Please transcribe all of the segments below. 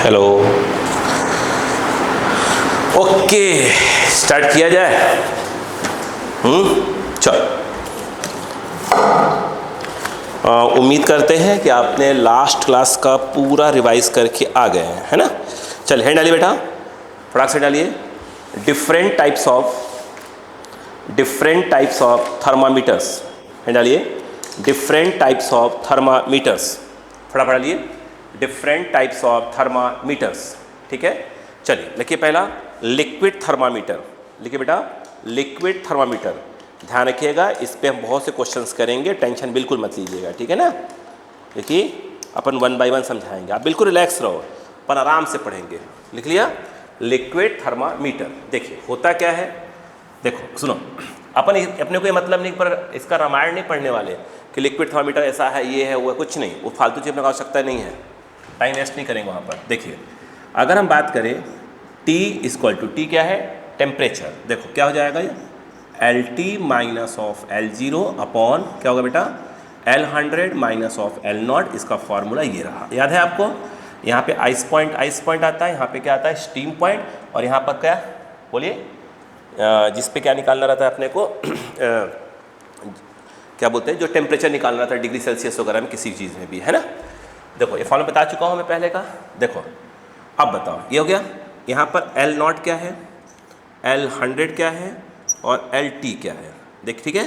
Hello. Okay, start किया जाए। चलो, उम्मीद करते हैं कि आपने लास्ट क्लास का पूरा रिवाइज करके आ गए हैं, है ना। चल हैंड डालिए बेटा, फटाक से डालिए। Different types of thermometers, hand डालिए। डिफरेंट टाइप्स ऑफ थर्मामीटर्स, फटाफट डालिए। डिफरेंट टाइप्स ऑफ थर्मामीटर्स, ठीक है। चलिए लिखिए पहला लिक्विड थर्मामीटर, लिखिए बेटा लिक्विड थर्मामीटर। ध्यान रखिएगा, इस पे हम बहुत से क्वेश्चंस करेंगे, टेंशन बिल्कुल मत लीजिएगा, ठीक है ना। देखिए अपन 1 बाय 1 समझाएंगे, आप बिल्कुल रिलैक्स रहो, अपन आराम से पढ़ेंगे। लिख लिया लिक्विड थर्मामीटर। देखिए होता क्या है, देखो सुनो, अपने को ये मतलब नहीं, पर इसका रामायण नहीं पढ़ने वाले कि लिक्विड थर्मामीटर ऐसा है, ये है, वो है, कुछ नहीं, वो फालतू चीज़ में आवश्यकता नहीं है, टाइम वेस्ट नहीं करेंगे वहाँ पर। देखिए अगर हम बात करें T इक्वल टू, टी क्या है, टेम्परेचर। देखो क्या हो जाएगा ये, LT minus of L0 upon क्या होगा बेटा, L100 माइनस ऑफ L0। इसका फॉर्मूला ये रहा, याद है आपको। यहाँ पे आइस पॉइंट आता है, यहाँ पे क्या आता है, स्टीम पॉइंट, और यहाँ पर क्या बोलिए, जिस पे क्या निकालना रहता है अपने को क्या बोलते हैं, जो टेम्परेचर निकालना रहता है डिग्री सेल्सियस वगैरह में, किसी चीज़ में भी, है ना। देखो ये फॉर्मूला बता चुका हूँ मैं पहले का। देखो अब बताओ, ये हो गया। यहाँ पर L0 क्या है, L100 क्या है, और LT क्या है, ठीक है।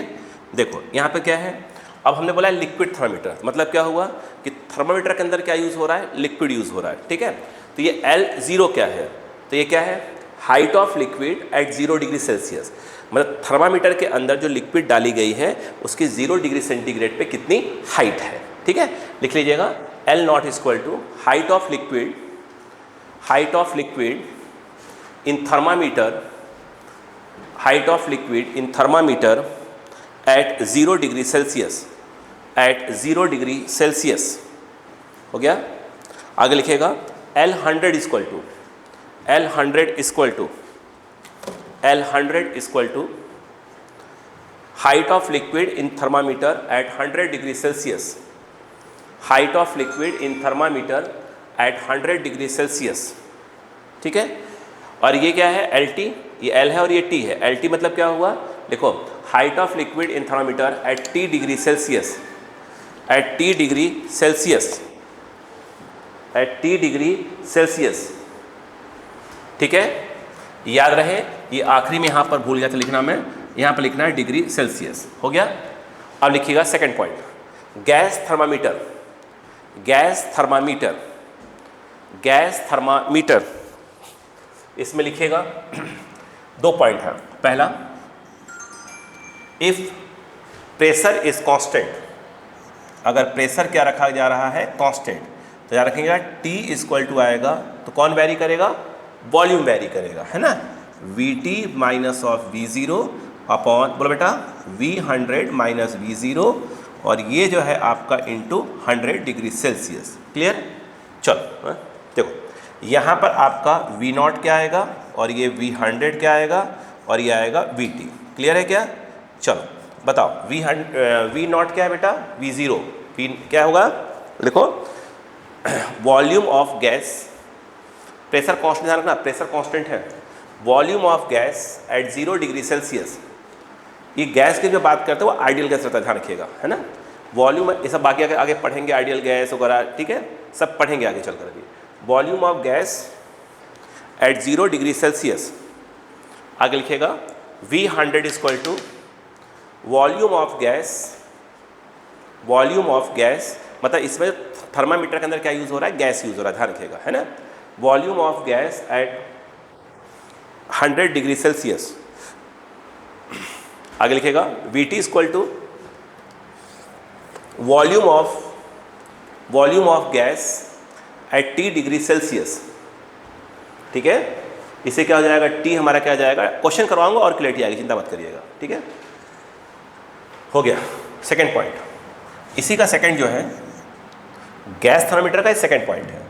देखो यहाँ पे क्या है, अब हमने बोला है लिक्विड थर्मामीटर, मतलब क्या हुआ कि थर्मामीटर के अंदर क्या यूज़ हो रहा है, लिक्विड यूज़ हो रहा है, ठीक है। तो ये L0 क्या है, तो ये क्या है, height of liquid at 0 degree Celsius. मतलब थर्मामीटर के अंदर जो लिक्विड डाली गई है उसकी 0 डिग्री सेंटीग्रेड पे कितनी हाइट है, ठीक है। लिख लीजिएगा L0 equal to height of liquid in thermometer, height of liquid in thermometer at 0 degree Celsius, at 0 degree Celsius हो गया। आगे लिखिएगा L100 equal to height of liquid in thermometer at 100 degree Celsius, height of liquid in thermometer at 100 degree Celsius, ठीक है। और ये क्या है, LT, ये L है और ये T है। LT मतलब क्या हुआ, देखो height of liquid in thermometer at T degree Celsius, at T degree Celsius, at T degree Celsius, ठीक है। याद रहे, ये आखिरी में यहाँ पर भूल गया था लिखना, मैं यहाँ पर लिखना है डिग्री सेल्सियस, हो गया। अब लिखिएगा सेकंड पॉइंट, गैस थर्मामीटर। इसमें लिखिएगा 2 पॉइंट है। पहला, इफ प्रेशर इज कांस्टेंट, अगर प्रेशर क्या रखा जा रहा है, कांस्टेंट, तो याद रखिएगा T इक्वल टू आएगा, तो कौन वेरी करेगा, वॉल्यूम वेरी करेगा, है ना। VT minus of V0 upon, बोलो बेटा, V100 माइनस V0, और ये जो है आपका इंटू 100 डिग्री सेल्सियस। क्लियर। चलो देखो यहाँ पर आपका V0 क्या आएगा, और ये V100 क्या आएगा, और ये आएगा VT। क्लियर है क्या। चलो बताओ, V0 क्या है बेटा, V0, V क्या होगा, लिखो volume of gas, pressure constant, ध्यान रखना प्रेशर कांस्टेंट है, volume of gas at 0 degree Celsius. ये गैस की जो बात करते हैं वो आइडियल गैस रहता है, ध्यान रखिएगा, है ना। वॉल्यूम, ये सब बाकी आगे पढ़ेंगे, आइडियल गैस वगैरह, ठीक है, सब पढ़ेंगे आगे चल कर भी। Volume of gas at 0 degree Celsius, आगे लिखिएगा V100 equal to volume of gas, मतलब इसमें थर्मामीटर के अंदर क्या यूज़ हो रहा है, गैस यूज़ हो रहा है, ध्यान रखिएगा, है ना। Volume of gas at 100 degree Celsius. आगे लिखेगा VT equal to volume of gas at T degree Celsius, ठीक है। इससे क्या हो जाएगा, T हमारा क्या हो जाएगा, क्वेश्चन करवाऊंगा और क्लियरिटी आएगी, चिंता मत करिएगा, ठीक है। हो गया सेकंड पॉइंट। इसी का सेकंड जो है गैस थर्मामीटर का सेकंड पॉइंट है।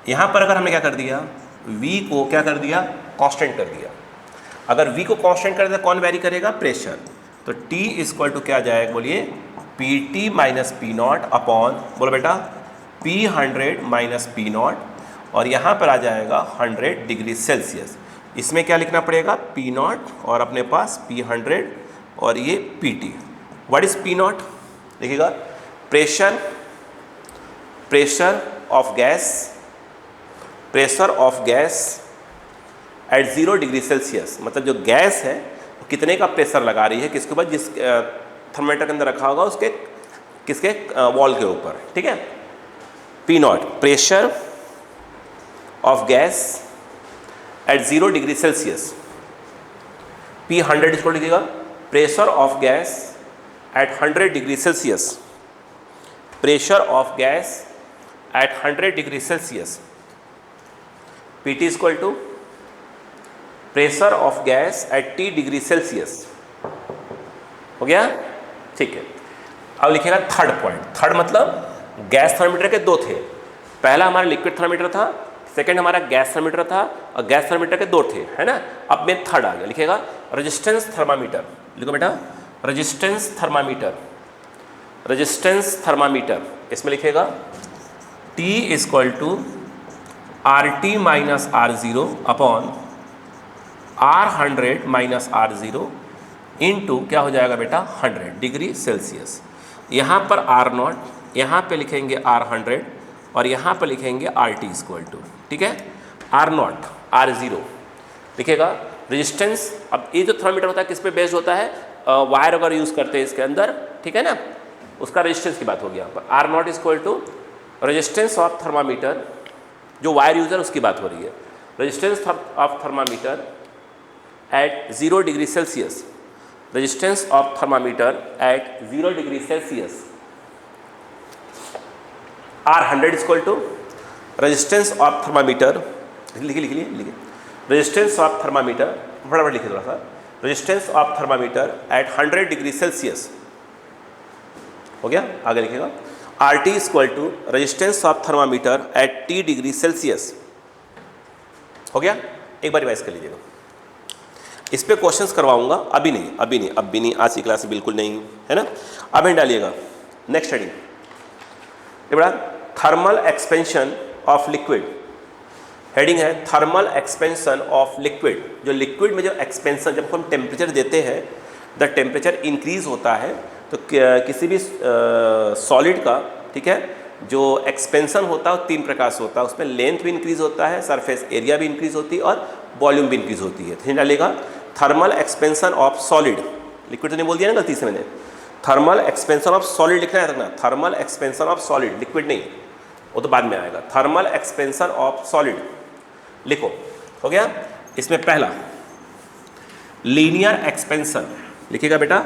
यहाँ पर अगर हमने क्या कर दिया, V को क्या कर दिया, कांस्टेंट कर दिया। अगर V को कांस्टेंट कर दिया, कौन वेरी करेगा, प्रेशर। तो T इक्वल टू क्या जाएगा, बोलिए PT माइनस P0 अपॉन, बोलो बेटा, P100 माइनस P0, और यहाँ पर आ जाएगा 100 डिग्री सेल्सियस। इसमें क्या लिखना पड़ेगा, P0 और अपने पास P100 और ये PT। What is P0? देखिएगा, pressure of gas at 0 degree Celsius. मतलब जो गैस है वो कितने का प्रेशर लगा रही है किसके ऊपर, जिस थर्मामीटर के अंदर रखा होगा उसके किसके वॉल के ऊपर, ठीक है। P0 pressure of gas at 0 degree Celsius. P100 इसको लिखिएगा, pressure of gas at 100 degree Celsius. Pressure of gas at 100 degree Celsius. PT equal to pressure of gas at T degree Celsius. हो गया, ठीक है। अब लिखेगा थर्ड पॉइंट। थर्ड मतलब gas thermometer के दो थे, पहला हमारा लिक्विड थर्मामीटर था, सेकंड हमारा गैस थर्मामीटर था, और गैस थर्मामीटर के दो थे, है ना। अब में थर्ड आ गया, लिखेगा रेजिस्टेंस थर्मामीटर। लिखो बेटा, रेजिस्टेंस थर्मामीटर। इसमें लिखेगा T equal to RT minus R0 upon R100 minus R0 into क्या हो जाएगा बेटा 100 डिग्री सेल्सियस। यहाँ पर R0, यहाँ पे लिखेंगे R100 और यहाँ पर लिखेंगे RT इक्वल टू, ठीक है, R0 R0 लिखेगा। रेजिस्टेंस, अब ये जो थर्मामीटर होता है किस पे बेस्ड होता है, वायर अगर यूज़ करते हैं इसके अंदर, ठीक है ना, उसका रेजिस्टेंस की बात होगी यहाँ पर। R0 equal to resistance of thermometer, जो वायर यूजर उसकी बात हो रही है, resistance of thermometer at 0 degree Celsius. Resistance of thermometer at 0 degree Celsius. R100 equal to resistance of thermometer, लिखिए रेजिस्टेंस ऑफ थर्मामीटर, फटाफट लिखिए थोड़ा सा, resistance of thermometer at 100 degree Celsius. हो गया, आगे लिखिएगा RT equal to resistance of thermometer at T degree Celsius. हो गया, एक बार रिवाइज कर लीजिएगा। इस पे क्वेश्चंस करवाऊंगा, अभी नहीं, आज की क्लास में बिल्कुल नहीं, है ना। अब डालिएगा नेक्स्ट हेडिंग, ये बड़ा thermal expansion of liquid. Heading है थर्मल एक्सपेंशन ऑफ लिक्विड। जो लिक्विड में जो एक्सपेंशन, जब हम टेम्परेचर देते हैं, द टेम्परेचर इंक्रीज होता है, तो किसी भी सॉलिड का, ठीक है, जो एक्सपेंशन होता है वो तीन प्रकार से होता है। उसमें लेंथ भी इंक्रीज होता है, सरफेस एरिया भी इंक्रीज होती है और वॉल्यूम भी इंक्रीज होती है। तो डालेगा thermal expansion of solid. Liquid तो नहीं बोल दिया ना गलती से मैंने, थर्मल एक्सपेंशन ऑफ सॉलिड लिखना है रखना, thermal expansion of solid, liquid नहीं, वो तो बाद में आएगा। थर्मल एक्सपेंशन ऑफ सॉलिड लिखो। हो गया, इसमें पहला लीनियर एक्सपेंशन लिखिएगा बेटा,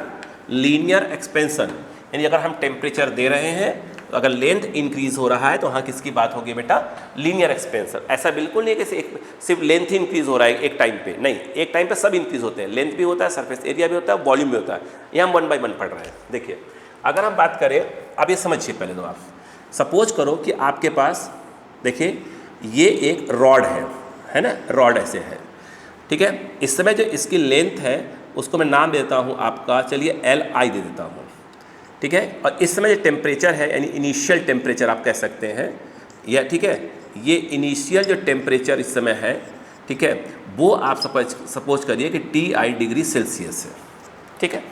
लीनियर एक्सपेंशन, यानी अगर हम टेम्परेचर दे रहे हैं तो अगर लेंथ इंक्रीज हो रहा है तो वहाँ किसकी बात होगी बेटा, लीनियर एक्सपेंशन। ऐसा बिल्कुल नहीं है कि सिर्फ लेंथ ही इंक्रीज हो रहा है एक टाइम पे, नहीं, एक टाइम पे सब इंक्रीज होते हैं, लेंथ भी होता है, सरफेस एरिया भी होता है, वॉल्यूम भी होता है। ये हम 1 बाय 1 पढ़ रहे हैं। देखिए, अगर हम बात करें, अब ये समझिए पहले तो, आप सपोज करो कि आपके पास, देखिए ये एक रॉड है ना, रॉड ऐसे है, ठीक है। इस समय जो इसकी लेंथ है उसको मैं नाम देता हूँ आपका, चलिए Li दे देता हूँ, ठीक है। और इस समय जो टेम्परेचर है, यानी इनिशियल टेम्परेचर आप कह सकते हैं, या ठीक है, ये इनिशियल जो टेम्परेचर इस समय है, ठीक है, वो आप सपोज करिए कि Ti डिग्री सेल्सियस है, ठीक है।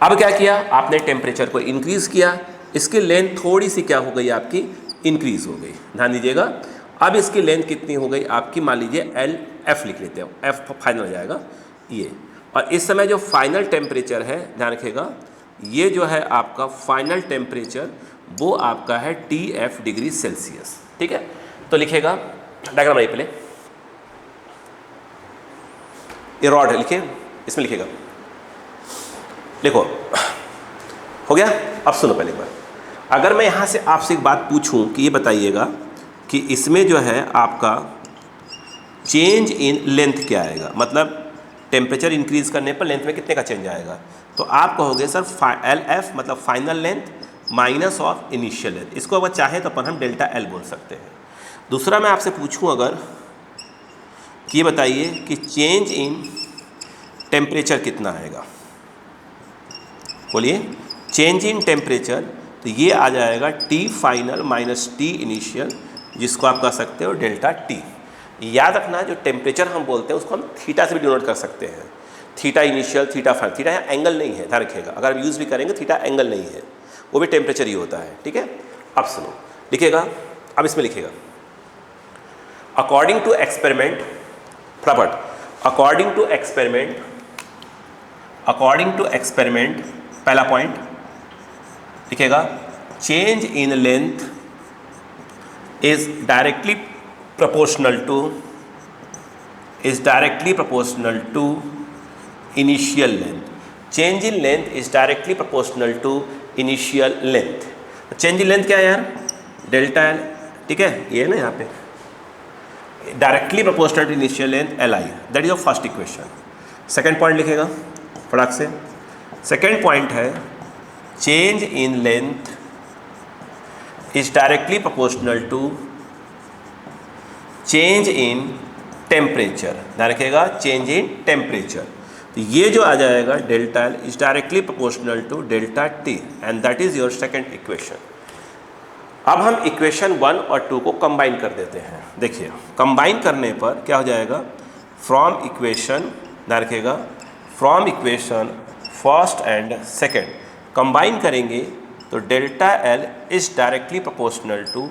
अब क्या किया आपने, टेम्परेचर को इंक्रीज़ किया, इसकी लेंथ थोड़ी सी क्या हो गई आपकी, इंक्रीज़ हो गई। ध्यान दीजिएगा, अब इसकी लेंथ कितनी हो गई आपकी, मान लीजिए Lf लिख लेते हैं, F फाइनल हो जाएगा ये। और इस समय जो फाइनल टेम्परेचर है, ध्यान रखिएगा, ये जो है आपका फाइनल टेम्परेचर वो आपका है Tf डिग्री सेल्सियस, ठीक है। तो लिखेगा, डायग्राम बनाइए पहले, ये रॉड है, लिखिए, इसमें लिखेगा, लिखो। हो गया, अब सुनो पहले एक बार, अगर मैं यहाँ से आपसे एक बात पूछूं कि ये बताइएगा कि इसमें जो है आपका चेंज इन लेंथ क्या आएगा, मतलब टेम्परेचर इंक्रीज करने पर लेंथ में कितने का चेंज आएगा, तो आप कहोगे सर Lf मतलब final length minus of initial length. इसको अगर चाहे तो अपन हम डेल्टा L बोल सकते हैं। दूसरा मैं आपसे पूछूं अगर कि ये बताइए कि चेंज इन टेम्परेचर कितना आएगा, बोलिए, चेंज इन टेम्परेचर, तो ये आ जाएगा T final minus T initial जिसको आप कह सकते हो डेल्टा टी। याद रखना जो टेम्परेचर हम बोलते हैं उसको हम थीटा से भी डिनोट कर सकते हैं। Theta initial, theta final. Theta यहाँ एंगल नहीं है, ध्यान रखिएगा, अगर यूज़ भी करेंगे थीटा एंगल नहीं है, वो भी टेम्परेचर ही होता है, ठीक है। अब सुनो, लिखिएगा, अब इसमें लिखिएगा अकॉर्डिंग टू एक्सपेरिमेंट, फटाफट, अकॉर्डिंग टू एक्सपेरिमेंट, पहला पॉइंट लिखिएगा, change in length is directly proportional to initial length. Change in length is directly proportional to initial length. Change in length क्या है यार? डेल्टा एल, ठीक है, ये है ना यहाँ पे, directly proportional to initial length L I, that is your first equation. Second point लिखेगा फटाक से। सेकेंड पॉइंट है change in length is directly proportional to change in temperature, ध्यान रखिएगा, चेंज इन टेम्परेचर। तो ये जो आ जाएगा delta L is directly proportional to delta T and that is your second equation. अब हम इक्वेशन 1 और 2 को कंबाइन कर देते हैं। देखिए कंबाइन करने पर क्या हो जाएगा, फ्रॉम इक्वेशन, ध्यान रखिएगा, from equation first and second combine करेंगे तो delta L is directly proportional to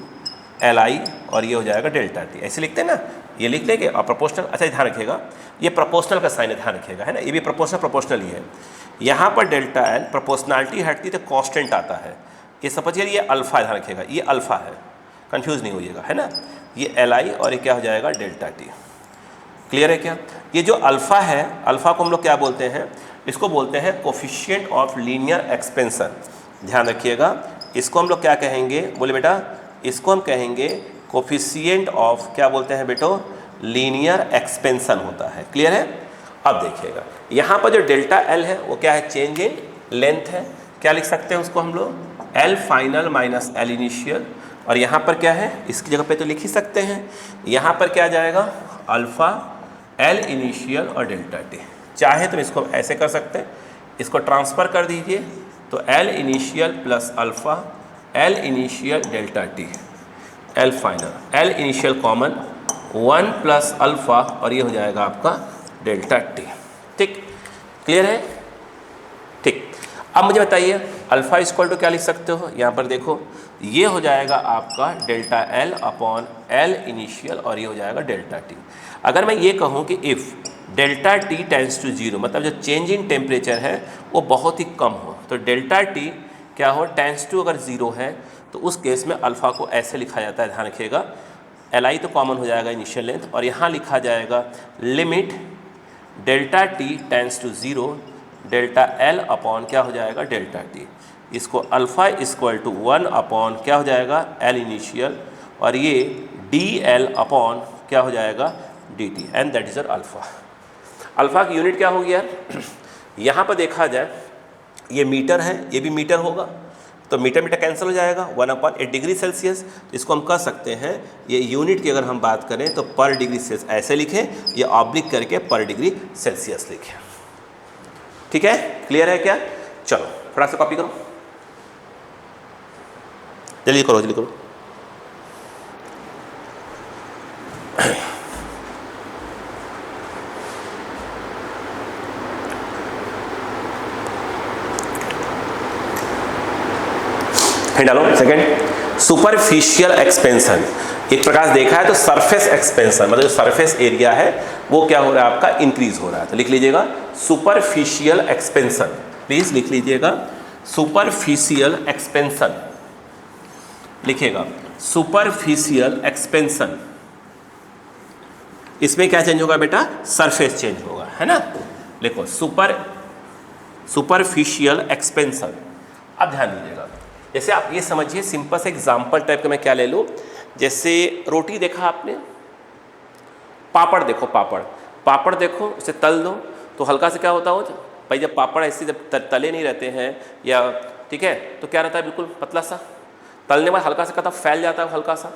L I और ये हो जाएगा डेल्टा टी। ऐसे लिखते हैं ना, ये लिख लेंगे। और प्रोपोर्शनल, अच्छा ध्यान रखिएगा, ये प्रोपोर्शनल का साइन है, ध्यान रखिएगा, है ना, ये भी प्रोपोर्शनल ही है। यहाँ पर डेल्टा एल प्रोपोर्शनलिटी हटती तो कांस्टेंट आता है। ये समझिए ये अल्फा, ध्यान रखिएगा, ये अल्फा है, कंफ्यूज नहीं होइएगा, है ना, ये एल आई और ये क्या हो जाएगा डेल्टा टी। क्लियर है क्या? ये जो अल्फा है, अल्फा को हम लोग क्या बोलते हैं, इसको बोलते हैं कोफिशिएंट ऑफ लीनियर एक्सपेंशन। ध्यान रखिएगा, इसको हम लोग क्या कहेंगे, बोले बेटा, इसको हम कहेंगे कोफिशिएंट ऑफ, क्या बोलते हैं बेटो, लीनियर एक्सपेंशन होता है। क्लियर है? अब देखिएगा यहाँ पर जो डेल्टा एल है वो क्या है, चेंज इन लेंथ है। क्या लिख सकते हैं उसको हम लोग, L final minus L initial, और यहाँ पर क्या है, इसकी जगह पे तो लिख ही सकते हैं, यहाँ पर क्या आ जाएगा, अल्फ़ा एल इनिशियल और डेल्टा टी। चाहे तो इसको ऐसे कर सकते हैं, इसको ट्रांसफ़र कर दीजिए तो L initial plus alpha L initial delta T, L final, L initial common 1 plus alpha और ये हो जाएगा आपका डेल्टा टी। ठीक, क्लियर है? ठीक, अब मुझे बताइए अल्फ़ा इक्वल टू क्या लिख सकते हो, यहाँ पर देखो, ये हो जाएगा आपका delta L upon L initial और ये हो जाएगा डेल्टा टी। अगर मैं ये कहूँ कि if delta T tends to zero, मतलब जो चेंज इन टेम्परेचर है वो बहुत ही कम हो, तो डेल्टा टी क्या हो, टेंड्स टू अगर ज़ीरो है तो उस केस में अल्फ़ा को ऐसे लिखा जाता है, ध्यान रखिएगा, एल आई तो कॉमन हो जाएगा इनिशियल लेंथ, और यहाँ लिखा जाएगा limit delta T tends to zero delta L upon क्या हो जाएगा डेल्टा टी। इसको अल्फ़ा इक्वल टू 1 अपॉन क्या हो जाएगा एल इनिशियल और ये डी एल अपॉन क्या हो जाएगा D T, and that is alpha. Alpha की यूनिट क्या होगी यार, यहाँ पर देखा जाए ये मीटर है, ये भी मीटर होगा, तो मीटर मीटर कैंसिल हो जाएगा, 1/8 डिग्री सेल्सियस। तो इसको हम कह सकते हैं, ये यूनिट की अगर हम बात करें तो पर डिग्री सेल्सियस ऐसे लिखें, ये ऑब्लिक करके पर डिग्री सेल्सियस लिखें। ठीक है, क्लियर है क्या? चलो थोड़ा सा कॉपी करो, जल्दी करो जल्दी करो। डालो सेकंड, सुपरफिशियल एक्सपेंशन। एक प्रकार से देखा है तो सरफेस एक्सपेंशन, मतलब जो सरफेस एरिया है वो क्या हो रहा है आपका, इंक्रीज हो रहा है। तो लिख लीजिएगा सुपरफिशियल एक्सपेंशन, प्लीज लिख लीजिएगा सुपरफिशियल एक्सपेंशन, लिखिएगा सुपरफिशियल एक्सपेंशन। इसमें क्या चेंज होगा बेटा, सरफेस चेंज होगा, है ना। लिखो सुपरफिशियल एक्सपेंशन। अब ध्यान दीजिएगा, जैसे आप ये समझिए, सिंपल से एग्जाम्पल टाइप का मैं क्या ले लूँ, जैसे रोटी देखा आपने, पापड़ देखो, पापड़ देखो, उसे तल दो तो हल्का से क्या होता हो भाई, जब पापड़ ऐसे जब तले नहीं रहते हैं या ठीक है तो क्या रहता है, बिल्कुल पतला सा, तलने में हल्का सा कहता फैल जाता है हल्का सा,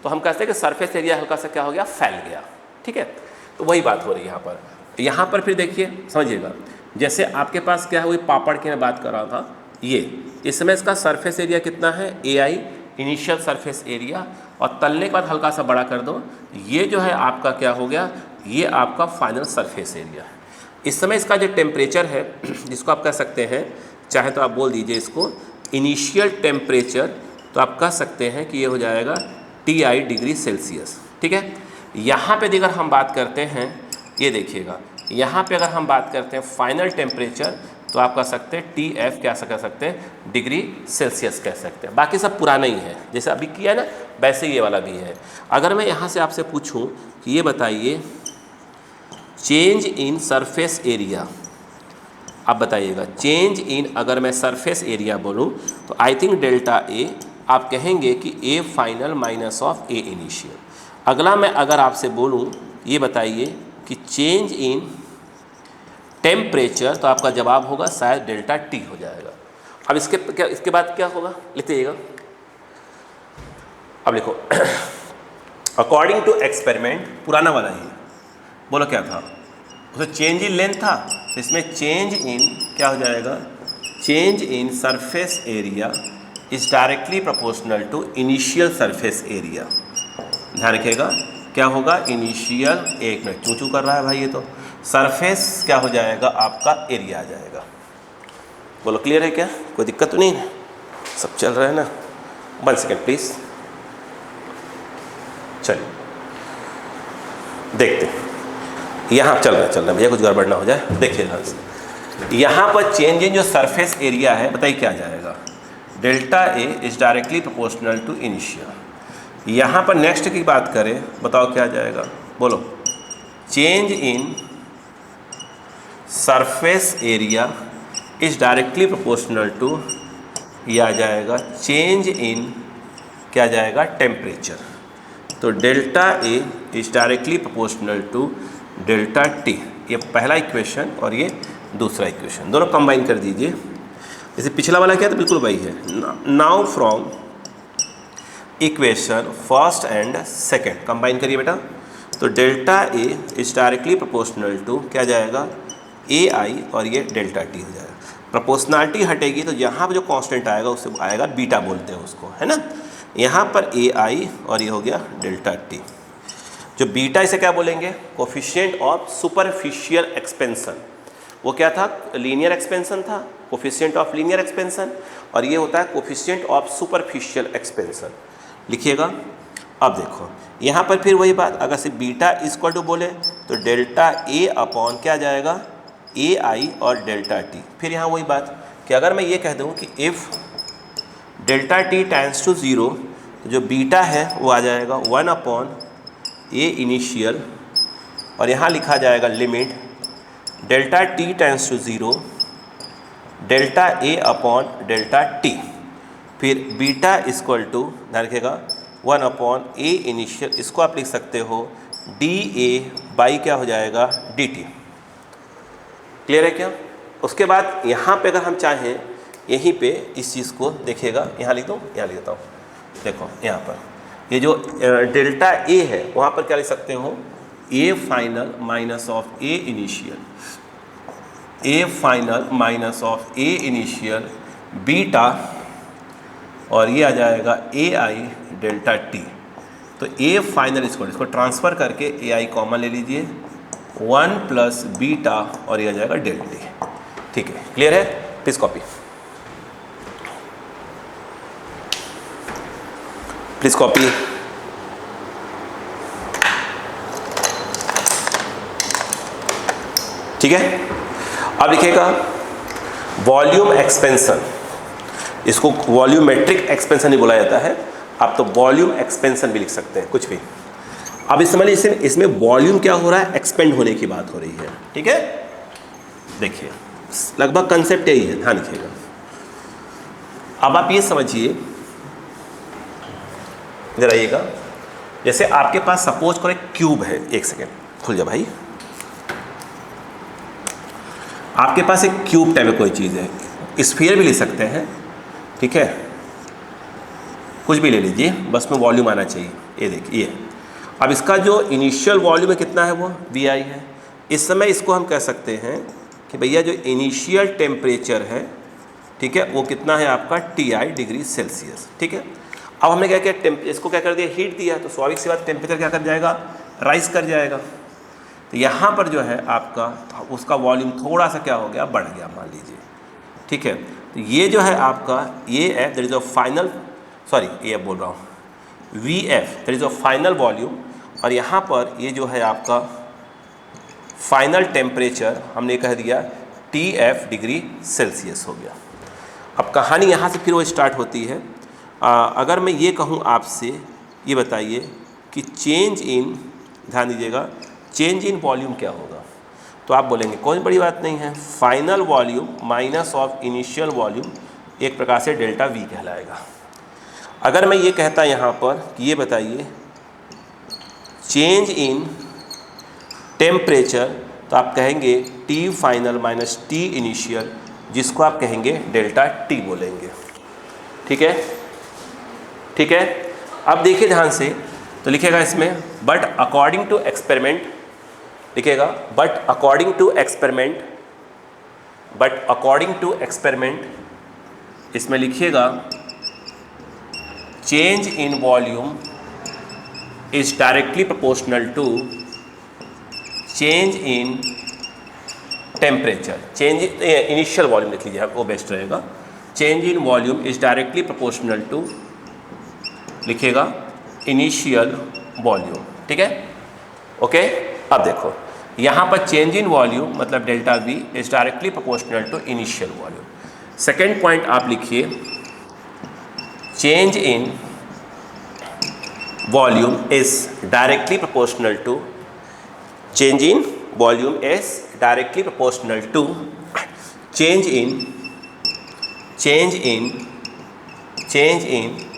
तो हम कहते हैं कि सरफेस एरिया हल्का सा क्या हो गया, फैल गया। ठीक है, तो वही बात हो रही है यहाँ पर फिर देखिए समझिएगा, जैसे आपके पास क्या है, वही पापड़ की मैं बात कर रहा था, ये इस समय इसका सरफेस एरिया कितना है, ए आई, इनिशियल सरफेस एरिया, और तलने के बाद हल्का सा बड़ा कर दो, ये जो है आपका क्या हो गया, ये आपका फाइनल सरफेस एरिया। इस समय इसका जो टेम्परेचर है, जिसको आप कह सकते हैं, चाहे तो आप बोल दीजिए इसको इनिशियल टेम्परेचर, तो आप कह सकते हैं कि ये हो जाएगा TI डिग्री सेल्सियस। ठीक है, यहाँ पे अगर हम बात करते हैं, ये देखिएगा यहाँ पे अगर हम बात करते हैं फाइनल टेम्परेचर, तो आप कह सकते हैं TF क्या कह सकते हैं, डिग्री सेल्सियस कह सकते हैं। बाकी सब पुराना ही है, जैसे अभी किया ना वैसे ये वाला भी है। अगर मैं यहाँ से आपसे पूछूं कि ये बताइए चेंज इन सरफेस एरिया, आप बताइएगा चेंज इन, अगर मैं सरफेस एरिया बोलूँ तो आई थिंक डेल्टा ए, आप कहेंगे कि A final minus of A initial. अगला मैं अगर आपसे बोलूँ ये बताइए कि चेंज इन टेम्परेचर, तो आपका जवाब होगा शायद डेल्टा T हो जाएगा। अब इसके बाद क्या होगा, लिखते जाइएगा। अब लिखो अकॉर्डिंग टू एक्सपेरिमेंट, पुराना वाला ही, बोलो क्या था, उसमें चेंज इन लेंथ था, तो इसमें चेंज इन क्या हो जाएगा, change in surface area is directly proportional to initial surface area. ध्यान रखिएगा क्या होगा, इनिशियल, एक मिनट चू चू कर रहा है भाई, ये तो सरफेस क्या हो जाएगा आपका एरिया आ जाएगा। बोलो क्लियर है क्या, कोई दिक्कत तो नहीं है, सब चल रहा है ना। 1 सेकेंड प्लीज, चलिए देखते हैं, यहाँ चल रहा है भैया, कुछ गड़बड़ ना हो जाए। देखिए ध्यान से, यहाँ पर चेंज इन जो सरफेस एरिया है, बताइए क्या आ जाएगा, delta A is directly proportional to initial. यहाँ पर नेक्स्ट की बात करें, बताओ क्या आ जाएगा, बोलो change in surface area is directly proportional to, ये आ जाएगा चेंज इन क्या आ जाएगा, टेम्परेचर। तो delta A is directly proportional to delta T, ये पहला इक्वेशन और ये दूसरा इक्वेशन, दोनों कंबाइन कर दीजिए। जैसे पिछला वाला क्या था, बिल्कुल वही है। Now from equation first and second combine करिए बेटा, तो delta A is directly proportional to क्या जाएगा, AI, और ये डेल्टा T हो जाएगा। प्रोपोर्शनलिटी हटेगी तो यहाँ पर जो कांस्टेंट आएगा उसे आएगा बीटा बोलते हैं उसको, है ना। यहाँ पर AI और ये हो गया डेल्टा T। जो बीटा इसे क्या बोलेंगे, कोफिशिएंट ऑफ सुपरफिशियल एक्सपेंशन। वो क्या था, लीनियर एक्सपेंशन था, कोफिशिएंट ऑफ लीनियर एक्सपेंशन, और ये होता है कोफिशिएंट ऑफ सुपरफिशियल एक्सपेंशन। लिखिएगा। अब देखो यहाँ पर फिर वही बात, अगर सिर्फ बीटा इक्वल टू बोले तो डेल्टा ए अपॉन क्या जाएगा, AI और डेल्टा T। फिर यहाँ वही बात कि अगर मैं ये कह दूँ कि if delta T tends to 0, तो जो बीटा है वो आ जाएगा 1 अपॉन A इनिशियल, और यहाँ लिखा जाएगा limit delta T tends to 0 delta A upon delta T। फिर बीटा इक्वल टू, ध्यान रखिएगा, 1 अपॉन A इनिशियल, इसको आप लिख सकते हो DA बाई क्या हो जाएगा, DT। क्लियर है क्या। उसके बाद यहाँ पे अगर हम चाहें, यहीं पे इस चीज़ को देखिएगा, यहाँ लिख दूँ, यहाँ लिख देता हूँ, देखो यहाँ पर ये जो डेल्टा A है वहाँ पर क्या लिख सकते हो, A final minus of A initial, A final minus of A initial beta, और ये आ जाएगा AI डेल्टा T। तो A फाइनल इसको ट्रांसफ़र करके AI कॉमन ले लीजिए, 1 प्लस बीटा, और ये आ जाएगा डेल्टा T। ठीक है, क्लियर है, प्लीज़ कॉपी, प्लीज कॉपी। ठीक है, अब लिखिएगा वॉल्यूम एक्सपेंशन, इसको वॉल्यूमेट्रिक एक्सपेंशन ही बोला जाता है, आप तो वॉल्यूम एक्सपेंशन भी लिख सकते हैं, कुछ भी। अब इस समझ इसमें वॉल्यूम क्या हो रहा है, एक्सपेंड होने की बात हो रही है। ठीक है, देखिए लगभग कंसेप्ट यही है, ध्यान रखिएगा। अब आप ये समझिए, इधर आइएगा, जैसे आपके पास सपोज करो एक क्यूब है, एक सेकेंड खुल जा भाई, आपके पास एक क्यूब टाइप में कोई चीज़ है, स्फीयर भी ले सकते हैं, ठीक है, कुछ भी ले लीजिए, बस में वॉल्यूम आना चाहिए। ये देखिए, अब इसका जो इनिशियल वॉल्यूम है कितना है, वो VI है। इस समय इसको हम कह सकते हैं कि भैया जो इनिशियल टेम्परेचर है, ठीक है, वो कितना है आपका TI डिग्री सेल्सियस। ठीक है, अब हमने क्या किया, इसको क्या कर दिया, हीट दिया, तो स्वाभाविक सी बात टेम्परेचर क्या कर जाएगा, राइज कर जाएगा। तो यहाँ पर जो है आपका उसका वॉल्यूम थोड़ा सा क्या हो गया, बढ़ गया मान लीजिए, ठीक है। तो ये जो है आपका ये है that is a final, sorry ये बोल रहा हूँ VF that is a final volume, और यहाँ पर ये जो है आपका फाइनल टेम्परेचर हमने कह दिया TF डिग्री सेल्सियस हो गया। अब कहानी यहाँ से फिर वो स्टार्ट होती है। अगर मैं ये कहूँ आपसे, ये बताइए कि चेंज इन, ध्यान दीजिएगा, चेंज इन वॉल्यूम क्या होगा, तो आप बोलेंगे कोई बड़ी बात नहीं है, final volume minus of initial volume एक प्रकार से डेल्टा V कहलाएगा। अगर मैं ये कहता यहाँ पर कि ये बताइए चेंज इन टेम्परेचर, तो आप कहेंगे T final minus T initial, जिसको आप कहेंगे डेल्टा T बोलेंगे, ठीक है, ठीक है। अब देखिए ध्यान से, तो लिखेगा इसमें बट अकॉर्डिंग टू एक्सपेरिमेंट, लिखेगा but according to experiment, but according to experiment, इसमें लिखिएगा change in volume is directly proportional to change in temperature, change initial volume लिख लीजिए, वो बेस्ट रहेगा। Change in volume is directly proportional to, लिखिएगा initial volume, ठीक है, okay. अब देखो यहाँ पर चेंज इन वॉल्यूम मतलब delta V is directly proportional to initial volume. Second point आप लिखिए change in volume is directly proportional to, change in volume is directly proportional to change in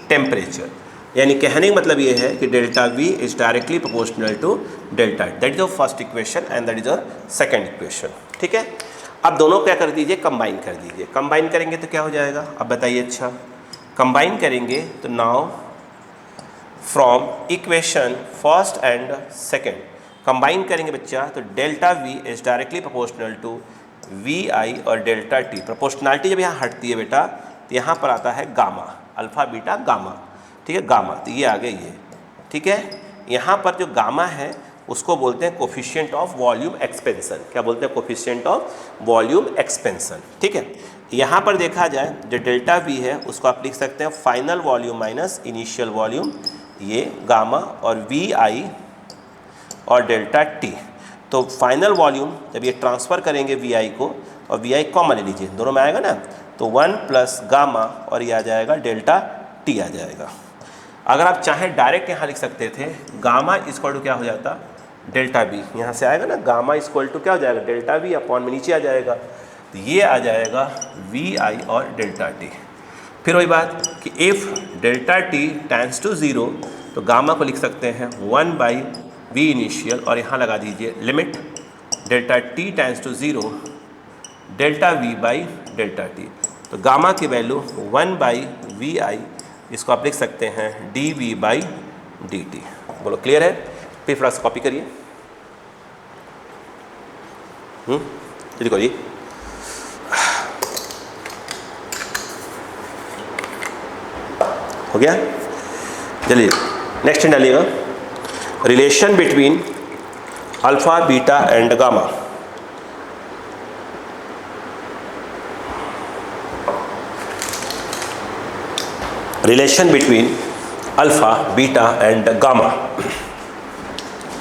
temperature. यानी कहने का मतलब ये है कि delta V is directly proportional to delta, that is the first equation and that is the second equation, ठीक है। अब दोनों क्या कर दीजिए, कंबाइन कर दीजिए। कंबाइन करेंगे तो क्या हो जाएगा, अब बताइए। अच्छा, कंबाइन करेंगे तो now from equation first and second combine करेंगे बच्चा, तो delta V is directly proportional to VI और डेल्टा T। प्रोपोर्शनलिटी जब यहाँ हटती है बेटा, तो यहाँ पर आता है गामा, अल्फा बीटा गामा, ठीक है, गामा, तो ये आ गई ये, ठीक है। यहाँ पर जो गामा है उसको बोलते हैं कोफिशिएंट ऑफ वॉल्यूम एक्सपेंशन। क्या बोलते हैं, कोफिशिएंट ऑफ वॉल्यूम एक्सपेंशन, ठीक है। यहाँ पर देखा जाए जो डेल्टा V है उसको आप लिख सकते हैं final volume minus initial volume, ये गामा, और VI और डेल्टा T। तो फाइनल वॉल्यूम जब ये ट्रांसफ़र करेंगे VI को, और VI कॉमन ले लीजिए, दोनों में आएगा ना, तो 1 प्लस गामा और ये आ जाएगा डेल्टा T आ जाएगा। अगर आप चाहें डायरेक्ट यहाँ लिख सकते थे गामा इक्वल टू क्या हो जाता, डेल्टा V, यहाँ से आएगा ना गामा इक्वल टू क्या हो जाएगा, डेल्टा V अपॉन में नीचे आ जाएगा, तो ये आ जाएगा VI और डेल्टा T। फिर वही बात कि if delta T tends to 0, तो गामा को लिख सकते हैं 1 बाई V इनिशियल, और यहाँ लगा दीजिए limit delta T tends to 0 delta V by delta T। तो गामा की वैल्यू 1 बाई VI, इसको आप लिख सकते हैं dV बाई dt। बोलो क्लियर है, फिर थोड़ा सा कॉपी करिए, जल्दी करिए। हो गया, चलिए नेक्स्ट डालिएगा, relation between alpha beta and gamma. Relation between alpha beta and gamma.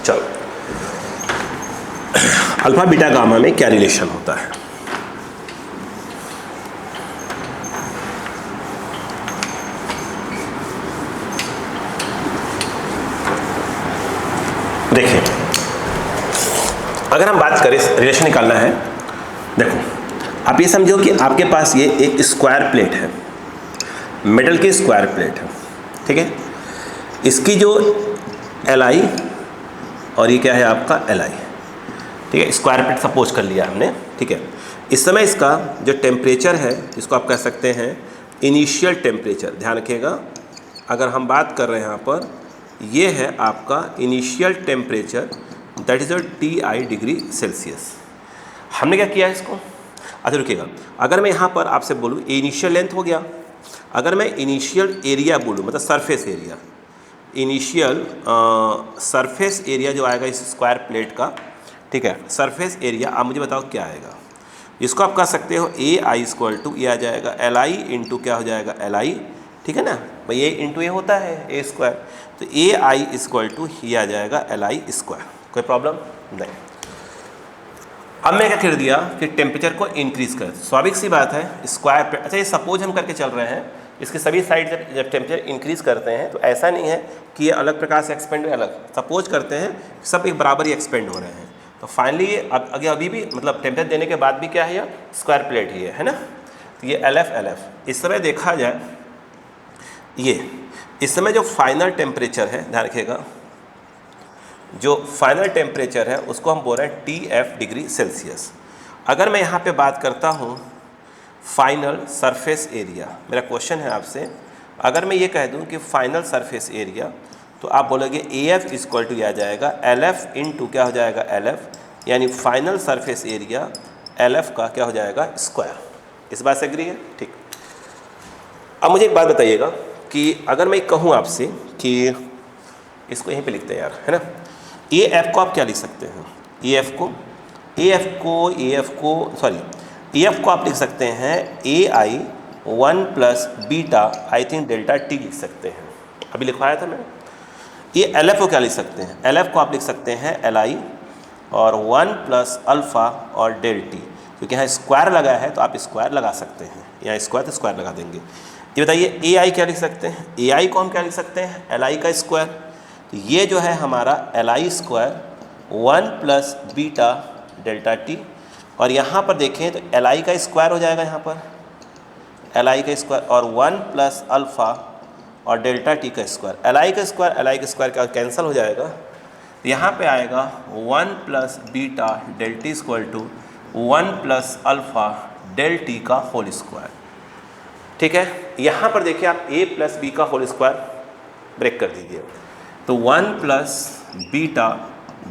चलो, अल्फा बीटा गामा में क्या रिलेशन होता है, देखिए। अगर हम बात करें रिलेशन निकालना है, देखो आप ये समझो कि आपके पास ये एक स्क्वायर प्लेट है, मेटल की स्क्वायर प्लेट है, ठीक है। इसकी जो LI और ये क्या है आपका LI, ठीक है, स्क्वायर प्लेट सपोज कर लिया हमने, ठीक है। इस समय इसका जो टेम्परेचर है इसको आप कह सकते हैं इनिशियल टेम्परेचर। ध्यान रखिएगा, अगर हम बात कर रहे हैं यहाँ पर, ये है आपका initial temperature, that is TI degree Celsius. हमने क्या किया इसको, अच्छा रुकिएगा, अगर मैं यहाँ पर आपसे बोलूँ इनिशियल लेंथ हो गया, अगर मैं इनिशियल एरिया बोलूँ, मतलब surface area, initial surface area जो आएगा इस स्क्वायर प्लेट का, ठीक है, सरफेस एरिया, आप मुझे बताओ क्या आएगा। इसको आप कह सकते हो ए आई इक्वल टू, ये आ जाएगा एल आई इंटू क्या हो जाएगा, एल आई, ठीक है ना भाई, ए इंटू ए होता है ए स्क्वायर, तो ए आई इक्वल टू ये आ जाएगा एल आई स्क्वायर। कोई प्रॉब्लम नहीं। अब मैं क्या कर दिया कि टेम्परेचर को इंक्रीज कर, स्वाभाविक सी बात है स्क्वायर। अच्छा, ये सपोज हम करके चल रहे हैं, इसके सभी साइड जब टेम्परेचर इंक्रीज करते हैं तो ऐसा नहीं है कि ये अलग प्रकार से एक्सपेंड हुए, अलग सपोज करते हैं सब एक बराबर ही एक्सपेंड हो रहे हैं, तो फाइनली ये अभी भी मतलब टेम्परेचर देने के बाद भी क्या है, ये स्क्वायर प्लेट ही है ना। तो ये एल एफ इस समय देखा जाए, ये इस समय जो फाइनल टेम्परेचर है, ध्यान रखिएगा, जो फाइनल टेम्परेचर है उसको हम बोल रहे हैं TF डिग्री सेल्सियस। अगर मैं यहाँ पे बात करता हूँ फाइनल सरफेस एरिया, मेरा क्वेश्चन है आपसे, अगर मैं ये कह दूँ कि फाइनल सरफेस एरिया, तो आप बोलोगे AF इक्वल टू आ जाएगा LF इंटू क्या हो जाएगा LF, यानी फाइनल सरफेस एरिया LF का क्या हो जाएगा स्क्वायर। इस बात से एग्री है? ठीक। अब मुझे एक बात बताइएगा कि अगर मैं कहूँ आपसे कि इसको यहीं पे लिखते हैं यार, है ना, AF को आप क्या लिख सकते हैं, AF को आप लिख सकते हैं AI 1 plus beta, I think delta T लिख सकते हैं, अभी लिखवाया था मैंने। ये LF को क्या लिख सकते हैं, LF को आप लिख सकते हैं LI और 1 प्लस अल्फ़ा और डेल T, क्योंकि यहाँ स्क्वायर लगा है तो आप स्क्वायर लगा सकते हैं, यहाँ स्क्वायर तो स्क्वायर लगा देंगे। ये बताइए AI क्या लिख सकते हैं, AI को हम क्या लिख सकते हैं LI का स्क्वायर, तो ये जो है हमारा LI square 1 plus beta delta T, और यहाँ पर देखें तो LI का स्क्वायर हो जाएगा, यहाँ पर LI का स्क्वायर और 1 प्लस अल्फ़ा और डेल्टा T का स्क्वायर, LI का स्क्वायर का कैंसिल हो जाएगा, तो यहाँ पे आएगा 1 plus beta del T equal to 1 plus alpha del T का होल स्क्वायर। ठीक है, यहाँ पर देखिए आप a प्लस बी का होल स्क्वायर ब्रेक कर दीजिए, तो 1 plus beta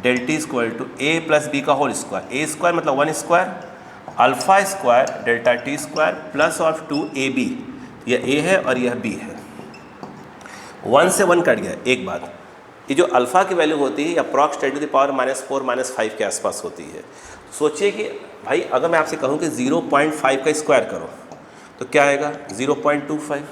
del T equal to a plus B का होल स्क्वायर, a स्क्वायर मतलब 1 square, alpha square delta T square plus of 2ab, यह a है और यह b है, 1 से 1 कट गया। एक बात, ये जो अल्फ़ा की वैल्यू होती है अप्रॉक्स 10 टू द पावर -4 -5 के आसपास होती है। सोचिए कि भाई अगर मैं आपसे कहूँ कि 0.5 का स्क्वायर करो तो क्या आएगा 0.25,